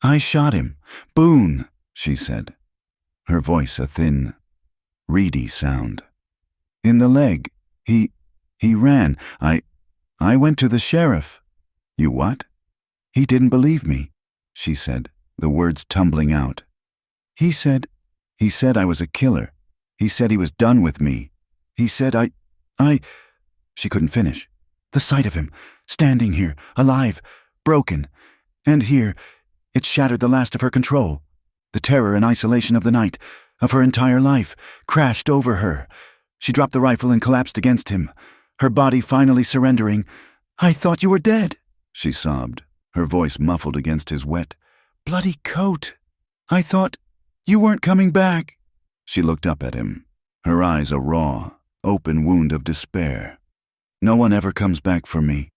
"I shot him. Boone," she said, her voice a thin, reedy sound. "In the leg. He ran. I went to the sheriff." "You what?" "He didn't believe me," she said, the words tumbling out. He said I was a killer. He said he was done with me. He said I—" She couldn't finish. The sight of him, standing here, alive, broken, and here, it shattered the last of her control. The terror and isolation of the night, of her entire life, crashed over her. She dropped the rifle and collapsed against him, her body finally surrendering. "I thought you were dead," she sobbed, her voice muffled against his wet, bloody coat. "I thought you weren't coming back." She looked up at him, her eyes a raw, open wound of despair. "No one ever comes back for me."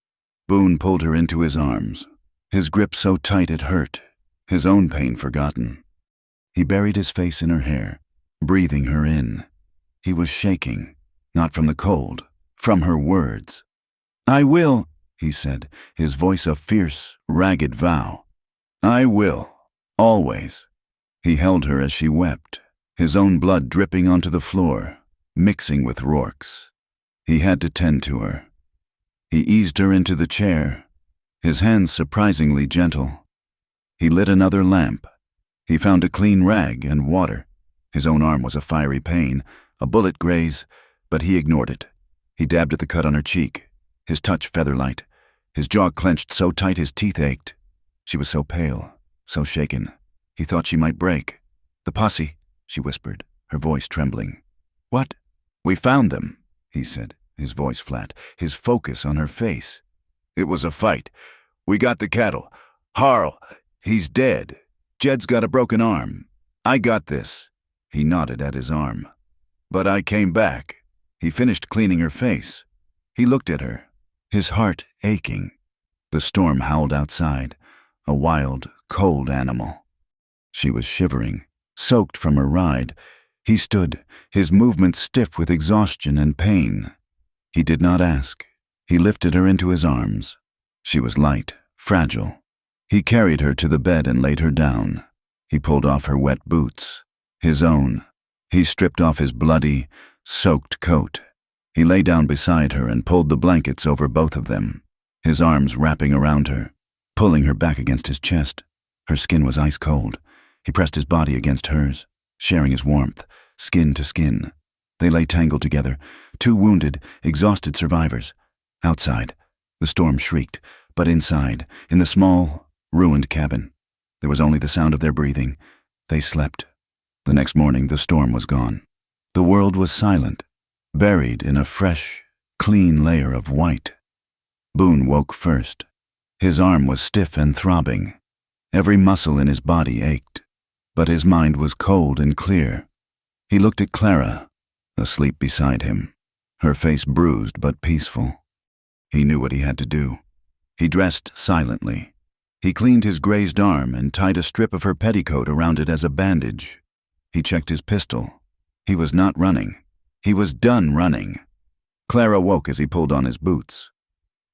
Boone pulled her into his arms, his grip so tight it hurt, his own pain forgotten. He buried his face in her hair, breathing her in. He was shaking, not from the cold, from her words. "I will," he said, his voice a fierce, ragged vow. "I will, always." He held her as she wept, his own blood dripping onto the floor, mixing with Rourke's. He had to tend to her. He eased her into the chair, his hands surprisingly gentle. He lit another lamp. He found a clean rag and water. His own arm was a fiery pain, a bullet graze, but he ignored it. He dabbed at the cut on her cheek, his touch feather-light, his jaw clenched so tight his teeth ached. She was so pale, so shaken. He thought she might break. "The posse," she whispered, her voice trembling. "What?" "We found them," he said, his voice flat, his focus on her face. "It was a fight. We got the cattle. Harl, he's dead. Jed's got a broken arm. I got this." He nodded at his arm. "But I came back." He finished cleaning her face. He looked at her, his heart aching. The storm howled outside, a wild, cold animal. She was shivering, soaked from her ride. He stood, his movements stiff with exhaustion and pain. He did not ask. He lifted her into his arms. She was light, fragile. He carried her to the bed and laid her down. He pulled off her wet boots, his own. He stripped off his bloody, soaked coat. He lay down beside her and pulled the blankets over both of them, his arms wrapping around her, pulling her back against his chest. Her skin was ice cold. He pressed his body against hers, sharing his warmth, skin to skin. They lay tangled together, two wounded, exhausted survivors. Outside, the storm shrieked, but inside, in the small, ruined cabin, there was only the sound of their breathing. They slept. The next morning, the storm was gone. The world was silent, buried in a fresh, clean layer of white. Boone woke first. His arm was stiff and throbbing. Every muscle in his body ached, but his mind was cold and clear. He looked at Clara, asleep beside him, her face bruised but peaceful. He knew what he had to do. He dressed silently. He cleaned his grazed arm and tied a strip of her petticoat around it as a bandage. He checked his pistol. He was not running. He was done running. Clara woke as he pulled on his boots.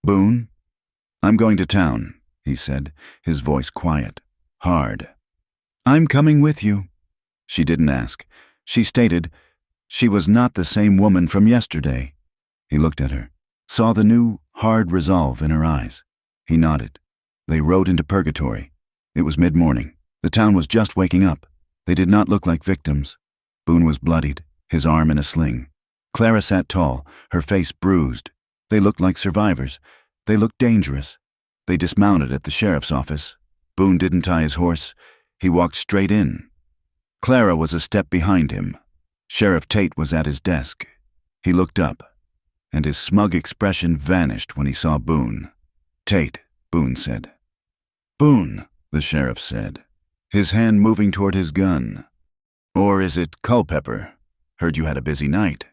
"Boone?" "I'm going to town," he said, his voice quiet, hard. "I'm coming with you." She didn't ask. She stated she was not the same woman from yesterday. He looked at her, saw the new, hard resolve in her eyes. He nodded. They rode into purgatory. It was mid-morning. The town was just waking up. They did not look like victims. Boone was bloodied, his arm in a sling. Clara sat tall, her face bruised. They looked like survivors. They looked dangerous. They dismounted at the sheriff's office. Boone didn't tie his horse. He walked straight in. Clara was a step behind him. Sheriff Tate was at his desk. He looked up, and his smug expression vanished when he saw Boone. "Tate," Boone said. "Boone," the sheriff said, his hand moving toward his gun. "Or is it Culpepper? Heard you had a busy night."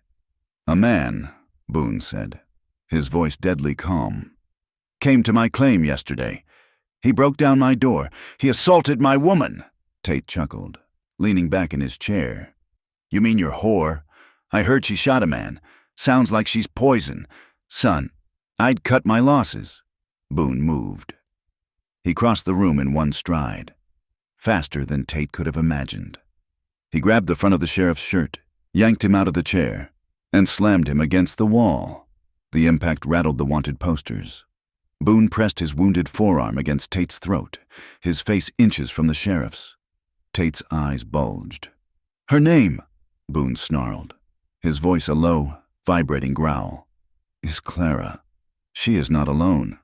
"A man," Boone said, his voice deadly calm, "came to my claim yesterday. He broke down my door. He assaulted my woman." Tate chuckled, leaning back in his chair. "You mean your whore? I heard she shot a man. Sounds like she's poison. Son, I'd cut my losses." Boone moved. He crossed the room in one stride, faster than Tate could have imagined. He grabbed the front of the sheriff's shirt, yanked him out of the chair, and slammed him against the wall. The impact rattled the wanted posters. Boone pressed his wounded forearm against Tate's throat, his face inches from the sheriff's. Tate's eyes bulged. "Her name," Boone snarled, his voice a low, vibrating growl, "is Clara. She is not alone.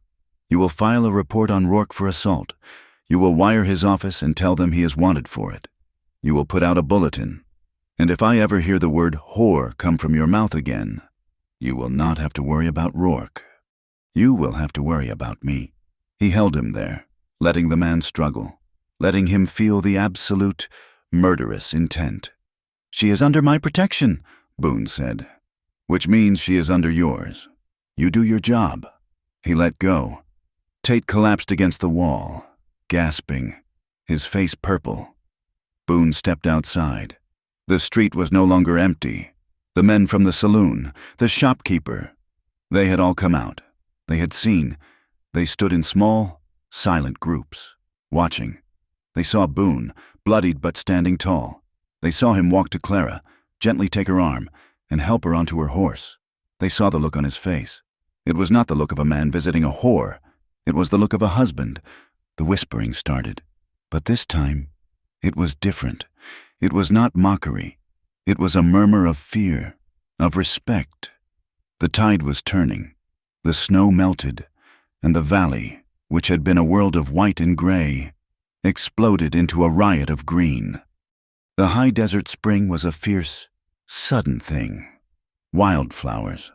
You will file a report on Rourke for assault. You will wire his office and tell them he is wanted for it. You will put out a bulletin. And if I ever hear the word whore come from your mouth again, you will not have to worry about Rourke. You will have to worry about me." He held him there, letting the man struggle, letting him feel the absolute, murderous intent. "She is under my protection," Boone said, "which means she is under yours. You do your job." He let go. Tate collapsed against the wall, gasping, his face purple. Boone stepped outside. The street was no longer empty. The men from the saloon, the shopkeeper, they had all come out. They had seen. They stood in small, silent groups, watching. They saw Boone, bloodied but standing tall. They saw him walk to Clara, gently take her arm, and help her onto her horse. They saw the look on his face. It was not the look of a man visiting a whore. It was the look of a husband. The whispering started. But this time, it was different. It was not mockery. It was a murmur of fear, of respect. The tide was turning. The snow melted, and the valley, which had been a world of white and gray, exploded into a riot of green. The high desert spring was a fierce, sudden thing. Wildflowers,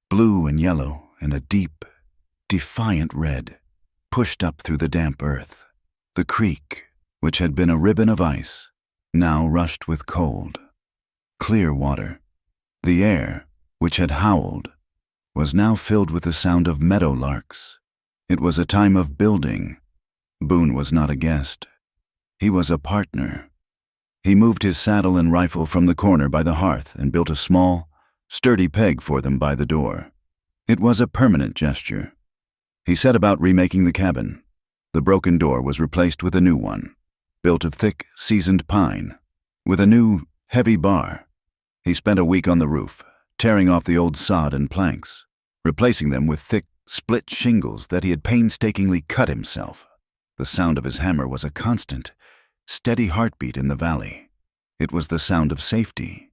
blue and yellow and a deep, defiant red, pushed up through the damp earth. The creek, which had been a ribbon of ice, now rushed with cold, clear water. The air, which had howled, was now filled with the sound of meadowlarks. It was a time of building. Boone was not a guest. He was a partner. He moved his saddle and rifle from the corner by the hearth and built a small, sturdy peg for them by the door. It was a permanent gesture. He set about remaking the cabin. The broken door was replaced with a new one, built of thick, seasoned pine, with a new, heavy bar. He spent a week on the roof, tearing off the old sod and planks, replacing them with thick, split shingles that he had painstakingly cut himself. The sound of his hammer was a constant, steady heartbeat in the valley. It was the sound of safety.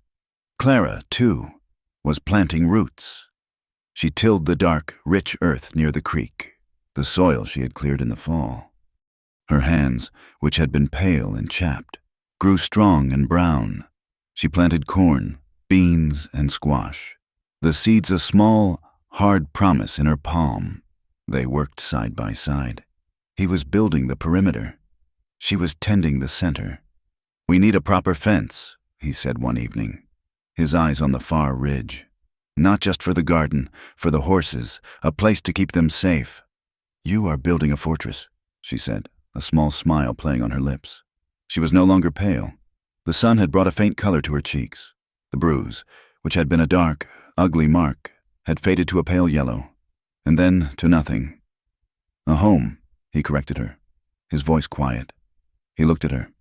Clara, too, was planting roots. She tilled the dark, rich earth near the creek, the soil she had cleared in the fall. Her hands, which had been pale and chapped, grew strong and brown. She planted corn, beans, and squash, the seeds a small, hard promise in her palm. They worked side by side. He was building the perimeter. She was tending the center. "We need a proper fence," he said one evening, his eyes on the far ridge. "Not just for the garden, for the horses, a place to keep them safe." "You are building a fortress," she said, a small smile playing on her lips. She was no longer pale. The sun had brought a faint color to her cheeks. The bruise, which had been a dark, ugly mark, had faded to a pale yellow, and then to nothing. "A home," he corrected her, his voice quiet. He looked at her,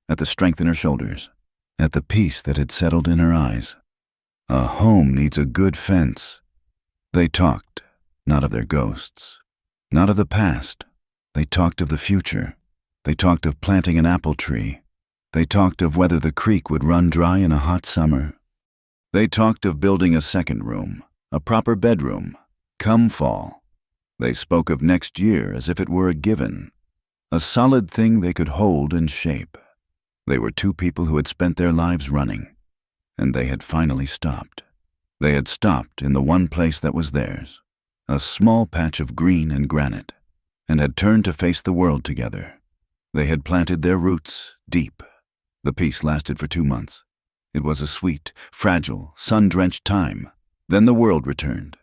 at the strength in her shoulders, at the peace that had settled in her eyes. "A home needs a good fence." They talked, not of their ghosts, not of the past. They talked of the future. They talked of planting an apple tree. They talked of whether the creek would run dry in a hot summer. They talked of building a second room, a proper bedroom, come fall. They spoke of next year as if it were a given, a solid thing they could hold and shape. They were two people who had spent their lives running, and they had finally stopped. They had stopped in the one place that was theirs, a small patch of green and granite, and had turned to face the world together. They had planted their roots deep. The peace lasted for 2 months. It was a sweet, fragile, sun-drenched time. Then the world returned.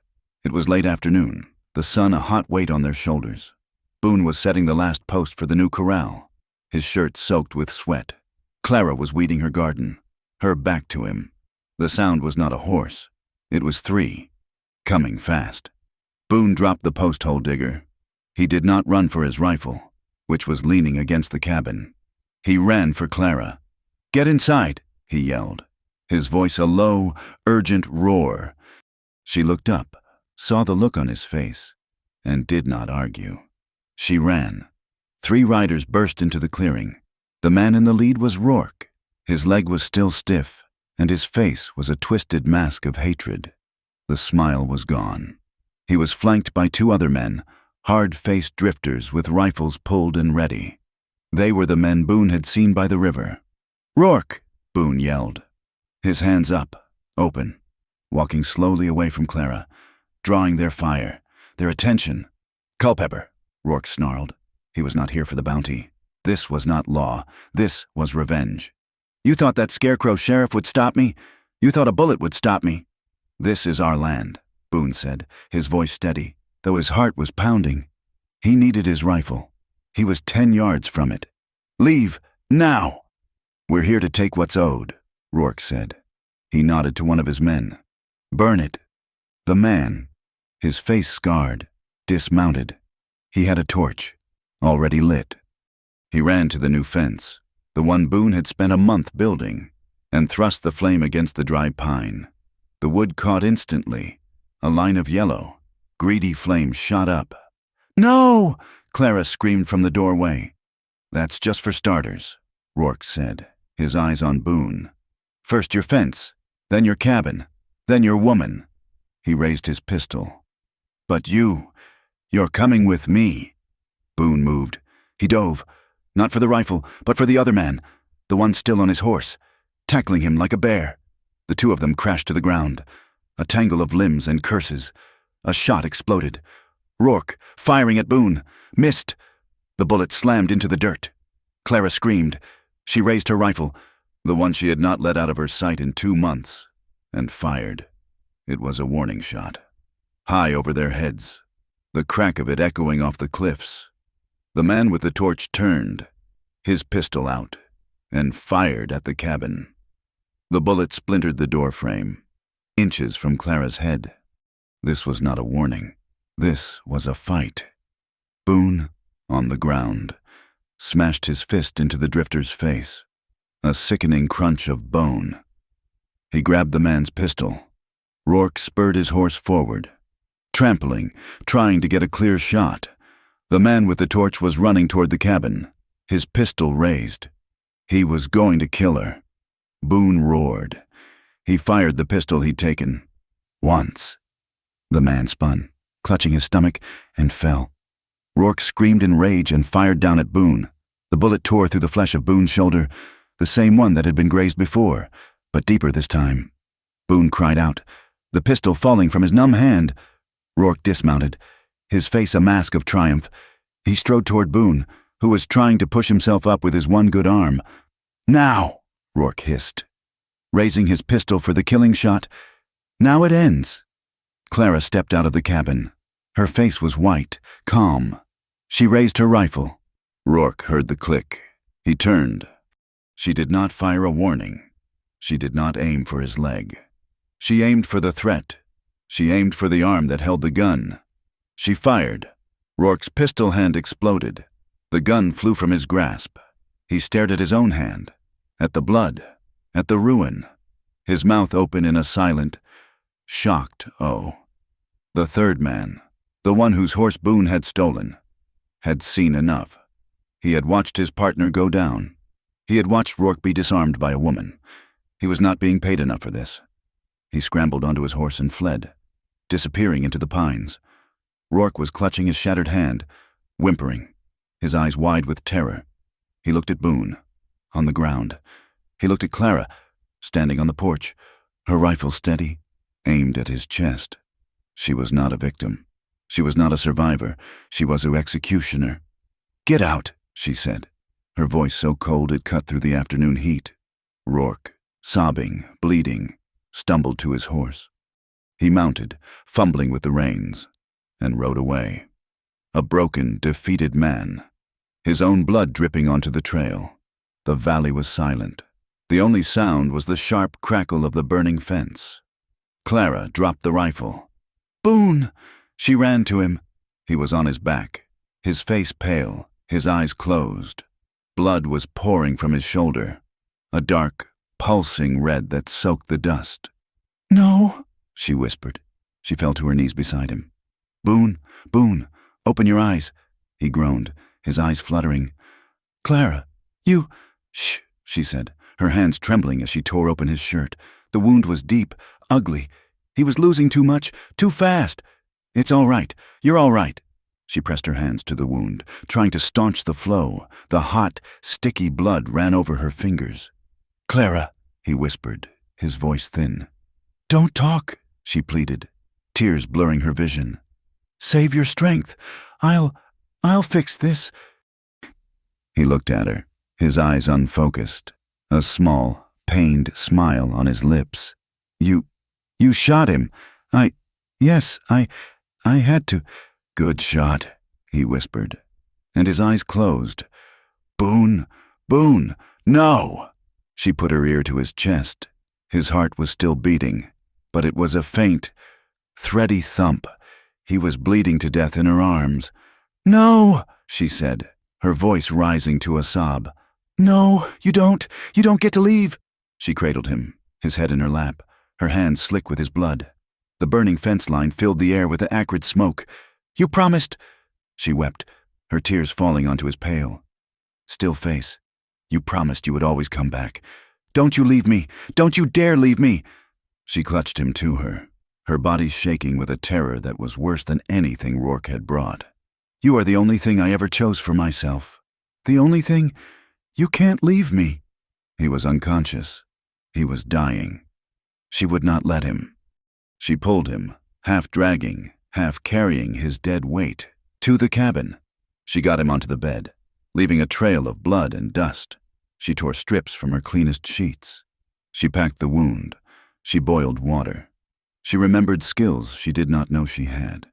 It was late afternoon, the sun a hot weight on their shoulders. Boone was setting the last post for the new corral, his shirt soaked with sweat. Clara was weeding her garden, her back to him. The sound was not a horse. It was 3, coming fast. Boone dropped the post-hole digger. He did not run for his rifle, which was leaning against the cabin. He ran for Clara. "Get inside," he yelled, his voice a low, urgent roar. She looked up, saw the look on his face, and did not argue. She ran. 3 riders burst into the clearing. The man in the lead was Rourke. His leg was still stiff, and his face was a twisted mask of hatred. The smile was gone. He was flanked by 2 other men, hard-faced drifters with rifles pulled and ready. They were the men Boone had seen by the river. "Rourke!" Boone yelled, his hands up, open, walking slowly away from Clara, drawing their fire, their attention. "Culpepper," Rourke snarled. He was not here for the bounty. This was not law. This was revenge. "You thought that scarecrow sheriff would stop me? You thought a bullet would stop me?" "This is our land," Boone said, his voice steady, though his heart was pounding. He needed his rifle. He was 10 yards from it. "Leave, now!" "We're here to take what's owed," Rourke said. He nodded to one of his men. "Burn it." The man, his face scarred, dismounted. He had a torch, already lit. He ran to the new fence, the one Boone had spent a month building, and thrust the flame against the dry pine. The wood caught instantly. A line of yellow, greedy flame shot up. "No!" Clara screamed from the doorway. "That's just for starters," Rourke said, his eyes on Boone. "First your fence, then your cabin, then your woman." He raised his pistol. "But you're coming with me." Boone moved. He dove, not for the rifle, but for the other man, the one still on his horse, tackling him like a bear. The two of them crashed to the ground. A tangle of limbs and curses. A shot exploded. Rourke, firing at Boone, missed. The bullet slammed into the dirt. Clara screamed. She raised her rifle, the one she had not let out of her sight in 2 months, and fired. It was a warning shot. High over their heads, the crack of it echoing off the cliffs. The man with the torch turned, his pistol out, and fired at the cabin. The bullet splintered the door frame, inches from Clara's head. This was not a warning. This was a fight. Boone, on the ground, smashed his fist into the drifter's face, a sickening crunch of bone. He grabbed the man's pistol. Rourke spurred his horse forward, trampling, trying to get a clear shot. The man with the torch was running toward the cabin, his pistol raised. He was going to kill her. Boone roared. He fired the pistol he'd taken. Once. The man spun, clutching his stomach, and fell. Rourke screamed in rage and fired down at Boone. The bullet tore through the flesh of Boone's shoulder, the same one that had been grazed before, but deeper this time. Boone cried out, the pistol falling from his numb hand. Rourke dismounted, his face a mask of triumph. He strode toward Boone, who was trying to push himself up with his one good arm. "Now," Rourke hissed, raising his pistol for the killing shot. "Now it ends." Clara stepped out of the cabin. Her face was white, calm. She raised her rifle. Rourke heard the click. He turned. She did not fire a warning. She did not aim for his leg. She aimed for the threat. She aimed for the arm that held the gun. She fired. Rourke's pistol hand exploded. The gun flew from his grasp. He stared at his own hand, at the blood, at the ruin, his mouth open in a silent, shocked oh. The third man, the one whose horse Boone had stolen, had seen enough. He had watched his partner go down. He had watched Rourke be disarmed by a woman. He was not being paid enough for this. He scrambled onto his horse and fled, disappearing into the pines. Rourke was clutching his shattered hand, whimpering, his eyes wide with terror. He looked at Boone, on the ground. He looked at Clara, standing on the porch, her rifle steady, aimed at his chest. She was not a victim. She was not a survivor. She was an executioner. "Get out," she said, her voice so cold it cut through the afternoon heat. Rourke, sobbing, bleeding, stumbled to his horse. He mounted, fumbling with the reins, and rode away. A broken, defeated man, his own blood dripping onto the trail. The valley was silent. The only sound was the sharp crackle of the burning fence. Clara dropped the rifle. "Boone!" She ran to him. He was on his back, his face pale, his eyes closed. Blood was pouring from his shoulder, a dark, pulsing red that soaked the dust. "No," she whispered. She fell to her knees beside him. "Boone, Boone, open your eyes," he groaned, his eyes fluttering. "Clara, you—" "Shh," she said, her hands trembling as she tore open his shirt. The wound was deep, ugly. He was losing too much, too fast. "It's all right. You're all right." She pressed her hands to the wound, trying to staunch the flow. The hot, sticky blood ran over her fingers. "Clara," he whispered, his voice thin. "Don't talk," she pleaded, tears blurring her vision. "Save your strength. I'll fix this." He looked at her, his eyes unfocused, a small, pained smile on his lips. You shot him. Yes, I had to." "Good shot," he whispered, and his eyes closed. "Boone, Boone, no!" She put her ear to his chest. His heart was still beating, but it was a faint, thready thump. He was bleeding to death in her arms. "No," she said, her voice rising to a sob. "No, you don't get to leave." She cradled him, his head in her lap, her hands slick with his blood. The burning fence line filled the air with the acrid smoke. "You promised," she wept, her tears falling onto his pale, still face. You promised you would always come back. Don't you leave me! Don't you dare leave me! She clutched him to her, her body shaking with a terror that was worse than anything Rourke had brought. You are the only thing I ever chose for myself. The only thing? You can't leave me. He was unconscious. He was dying. She would not let him. She pulled him, half dragging, half carrying his dead weight, to the cabin. She got him onto the bed, leaving a trail of blood and dust. She tore strips from her cleanest sheets. She packed the wound. She boiled water. She remembered skills she did not know she had.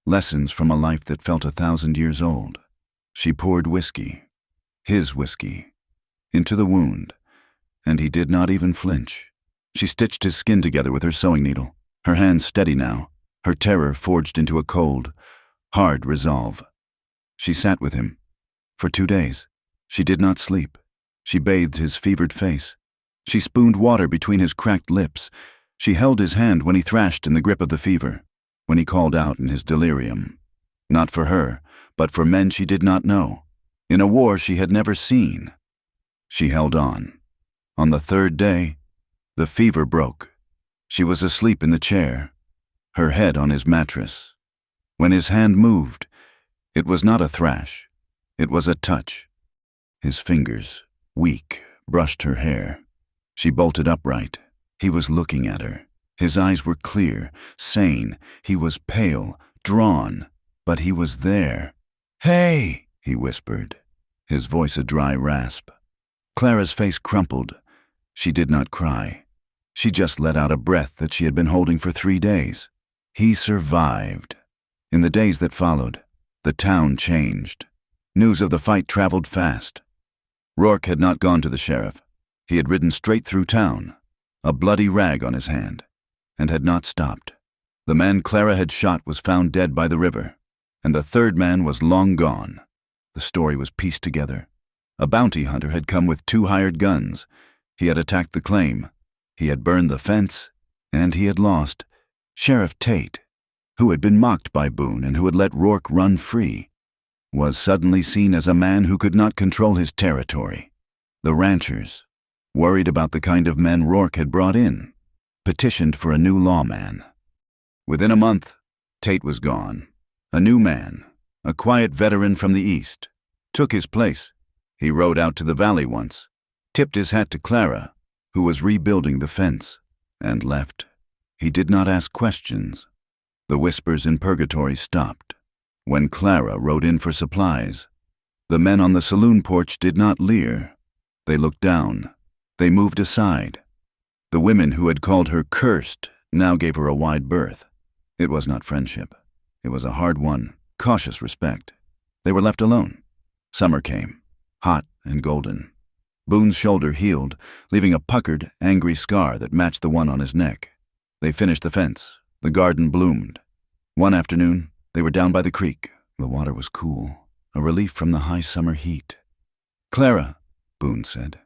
Lessons from a life that felt 1,000 years old. She poured whiskey, his whiskey, into the wound, and he did not even flinch. She stitched his skin together with her sewing needle, her hands steady now, her terror forged into a cold, hard resolve. She sat with him. For 2 days, she did not sleep. She bathed his fevered face. She spooned water between his cracked lips. She held his hand when he thrashed in the grip of the fever, when he called out in his delirium. Not for her, but for men she did not know, in a war she had never seen. She held on. On the 3rd day, the fever broke. She was asleep in the chair, her head on his mattress. When his hand moved, it was not a thrash, it was a touch. His fingers, weak, brushed her hair. She bolted upright. He was looking at her. His eyes were clear, sane. He was pale, drawn, but he was there. "Hey!" he whispered, his voice a dry rasp. Clara's face crumpled. She did not cry. She just let out a breath that she had been holding for 3 days. He survived. In the days that followed, the town changed. News of the fight traveled fast. Rourke had not gone to the sheriff. He had ridden straight through town, a bloody rag on his hand, and had not stopped. The man Clara had shot was found dead by the river, and the 3rd man was long gone. The story was pieced together. A bounty hunter had come with 2 hired guns. He had attacked the claim. He had burned the fence, and he had lost. Sheriff Tate, who had been mocked by Boone and who had let Rourke run free, was suddenly seen as a man who could not control his territory. The ranchers, worried about the kind of men Rourke had brought in, petitioned for a new lawman. Within a month, Tate was gone. A new man, a quiet veteran from the East, took his place. He rode out to the valley once, tipped his hat to Clara, who was rebuilding the fence, and left. He did not ask questions. The whispers in purgatory stopped. When Clara rode in for supplies, the men on the saloon porch did not leer. They looked down. They moved aside. The women who had called her cursed now gave her a wide berth. It was not friendship. It was a hard-won, cautious respect. They were left alone. Summer came, hot and golden. Boone's shoulder healed, leaving a puckered, angry scar that matched the one on his neck. They finished the fence. The garden bloomed. One afternoon, they were down by the creek. The water was cool, a relief from the high summer heat. "Clara," Boone said.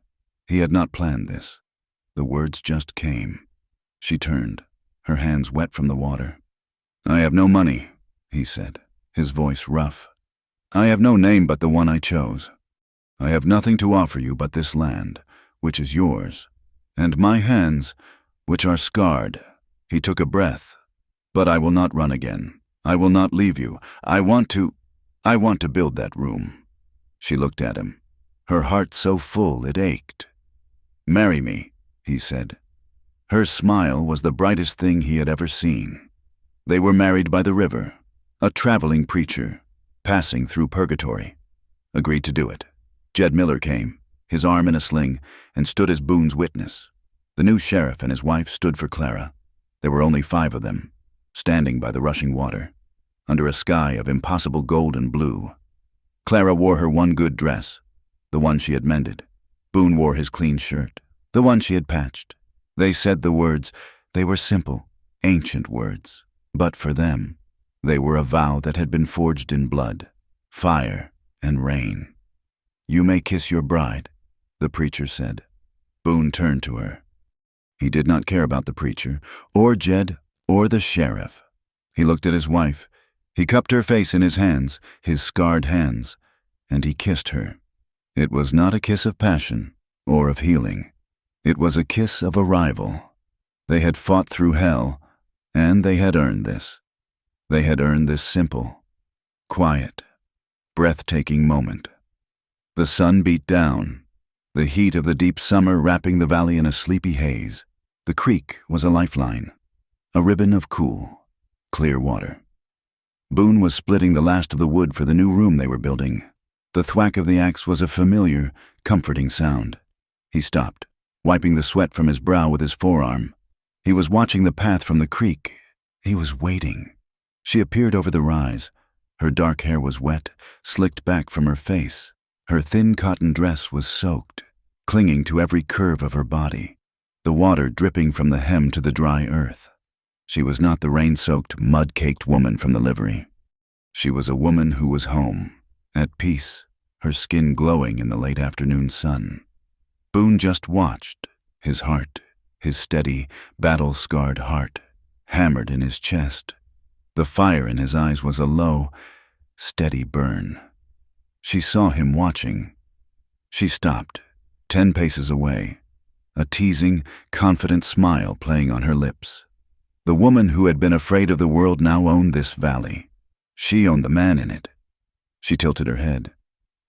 He had not planned this. The words just came. She turned, her hands wet from the water. "I have no money," he said, his voice rough. "I have no name but the one I chose. I have nothing to offer you but this land, which is yours, and my hands, which are scarred." He took a breath. "But I will not run again. I will not leave you. I want to build that room." She looked at him, her heart so full it ached. "Marry me," he said. Her smile was the brightest thing he had ever seen. They were married by the river. A traveling preacher, passing through purgatory, agreed to do it. Jed Miller came, his arm in a sling, and stood as Boone's witness. The new sheriff and his wife stood for Clara. There were only 5 of them, standing by the rushing water, under a sky of impossible gold and blue. Clara wore her one good dress, the one she had mended. Boone wore his clean shirt, the one she had patched. They said the words. They were simple, ancient words, but for them, they were a vow that had been forged in blood, fire, and rain. "You may kiss your bride," the preacher said. Boone turned to her. He did not care about the preacher, or Jed, or the sheriff. He looked at his wife. He cupped her face in his hands, his scarred hands, and he kissed her. It was not a kiss of passion or of healing. It was a kiss of arrival. They had fought through hell, and they had earned this. They had earned this simple, quiet, breathtaking moment. The sun beat down, the heat of the deep summer wrapping the valley in a sleepy haze. The creek was a lifeline, a ribbon of cool, clear water. Boone was splitting the last of the wood for the new room they were building. The thwack of the axe was a familiar, comforting sound. He stopped, wiping the sweat from his brow with his forearm. He was watching the path from the creek. He was waiting. She appeared over the rise. Her dark hair was wet, slicked back from her face. Her thin cotton dress was soaked, clinging to every curve of her body, the water dripping from the hem to the dry earth. She was not the rain-soaked, mud-caked woman from the livery. She was a woman who was home, at peace, her skin glowing in the late afternoon sun. Boone just watched, his heart, his steady, battle-scarred heart, hammered in his chest. The fire in his eyes was a low, steady burn. She saw him watching. She stopped, 10 paces away, a teasing, confident smile playing on her lips. The woman who had been afraid of the world now owned this valley. She owned the man in it. She tilted her head.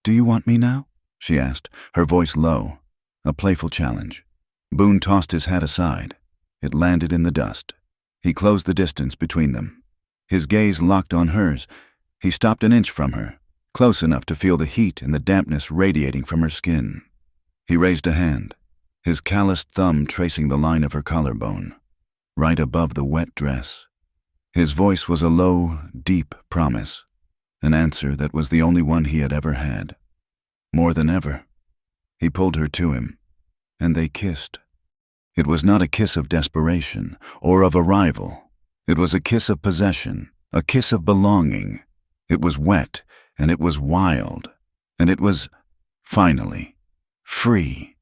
"Do you want me now?" she asked, her voice low, a playful challenge. Boone tossed his hat aside. It landed in the dust. He closed the distance between them. His gaze locked on hers. He stopped an inch from her, close enough to feel the heat and the dampness radiating from her skin. He raised a hand, his calloused thumb tracing the line of her collarbone, right above the wet dress. His voice was a low, deep promise, an answer that was the only one he had ever had. More than ever, he pulled her to him, and they kissed. It was not a kiss of desperation or of arrival. It was a kiss of possession, a kiss of belonging. It was wet, and it was wild, and it was, finally, free.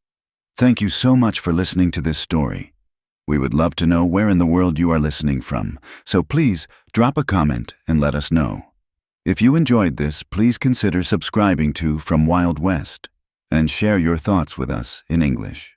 Thank you so much for listening to this story. We would love to know where in the world you are listening from, so please drop a comment and let us know. If you enjoyed this, please consider subscribing to From Wild West and share your thoughts with us in English.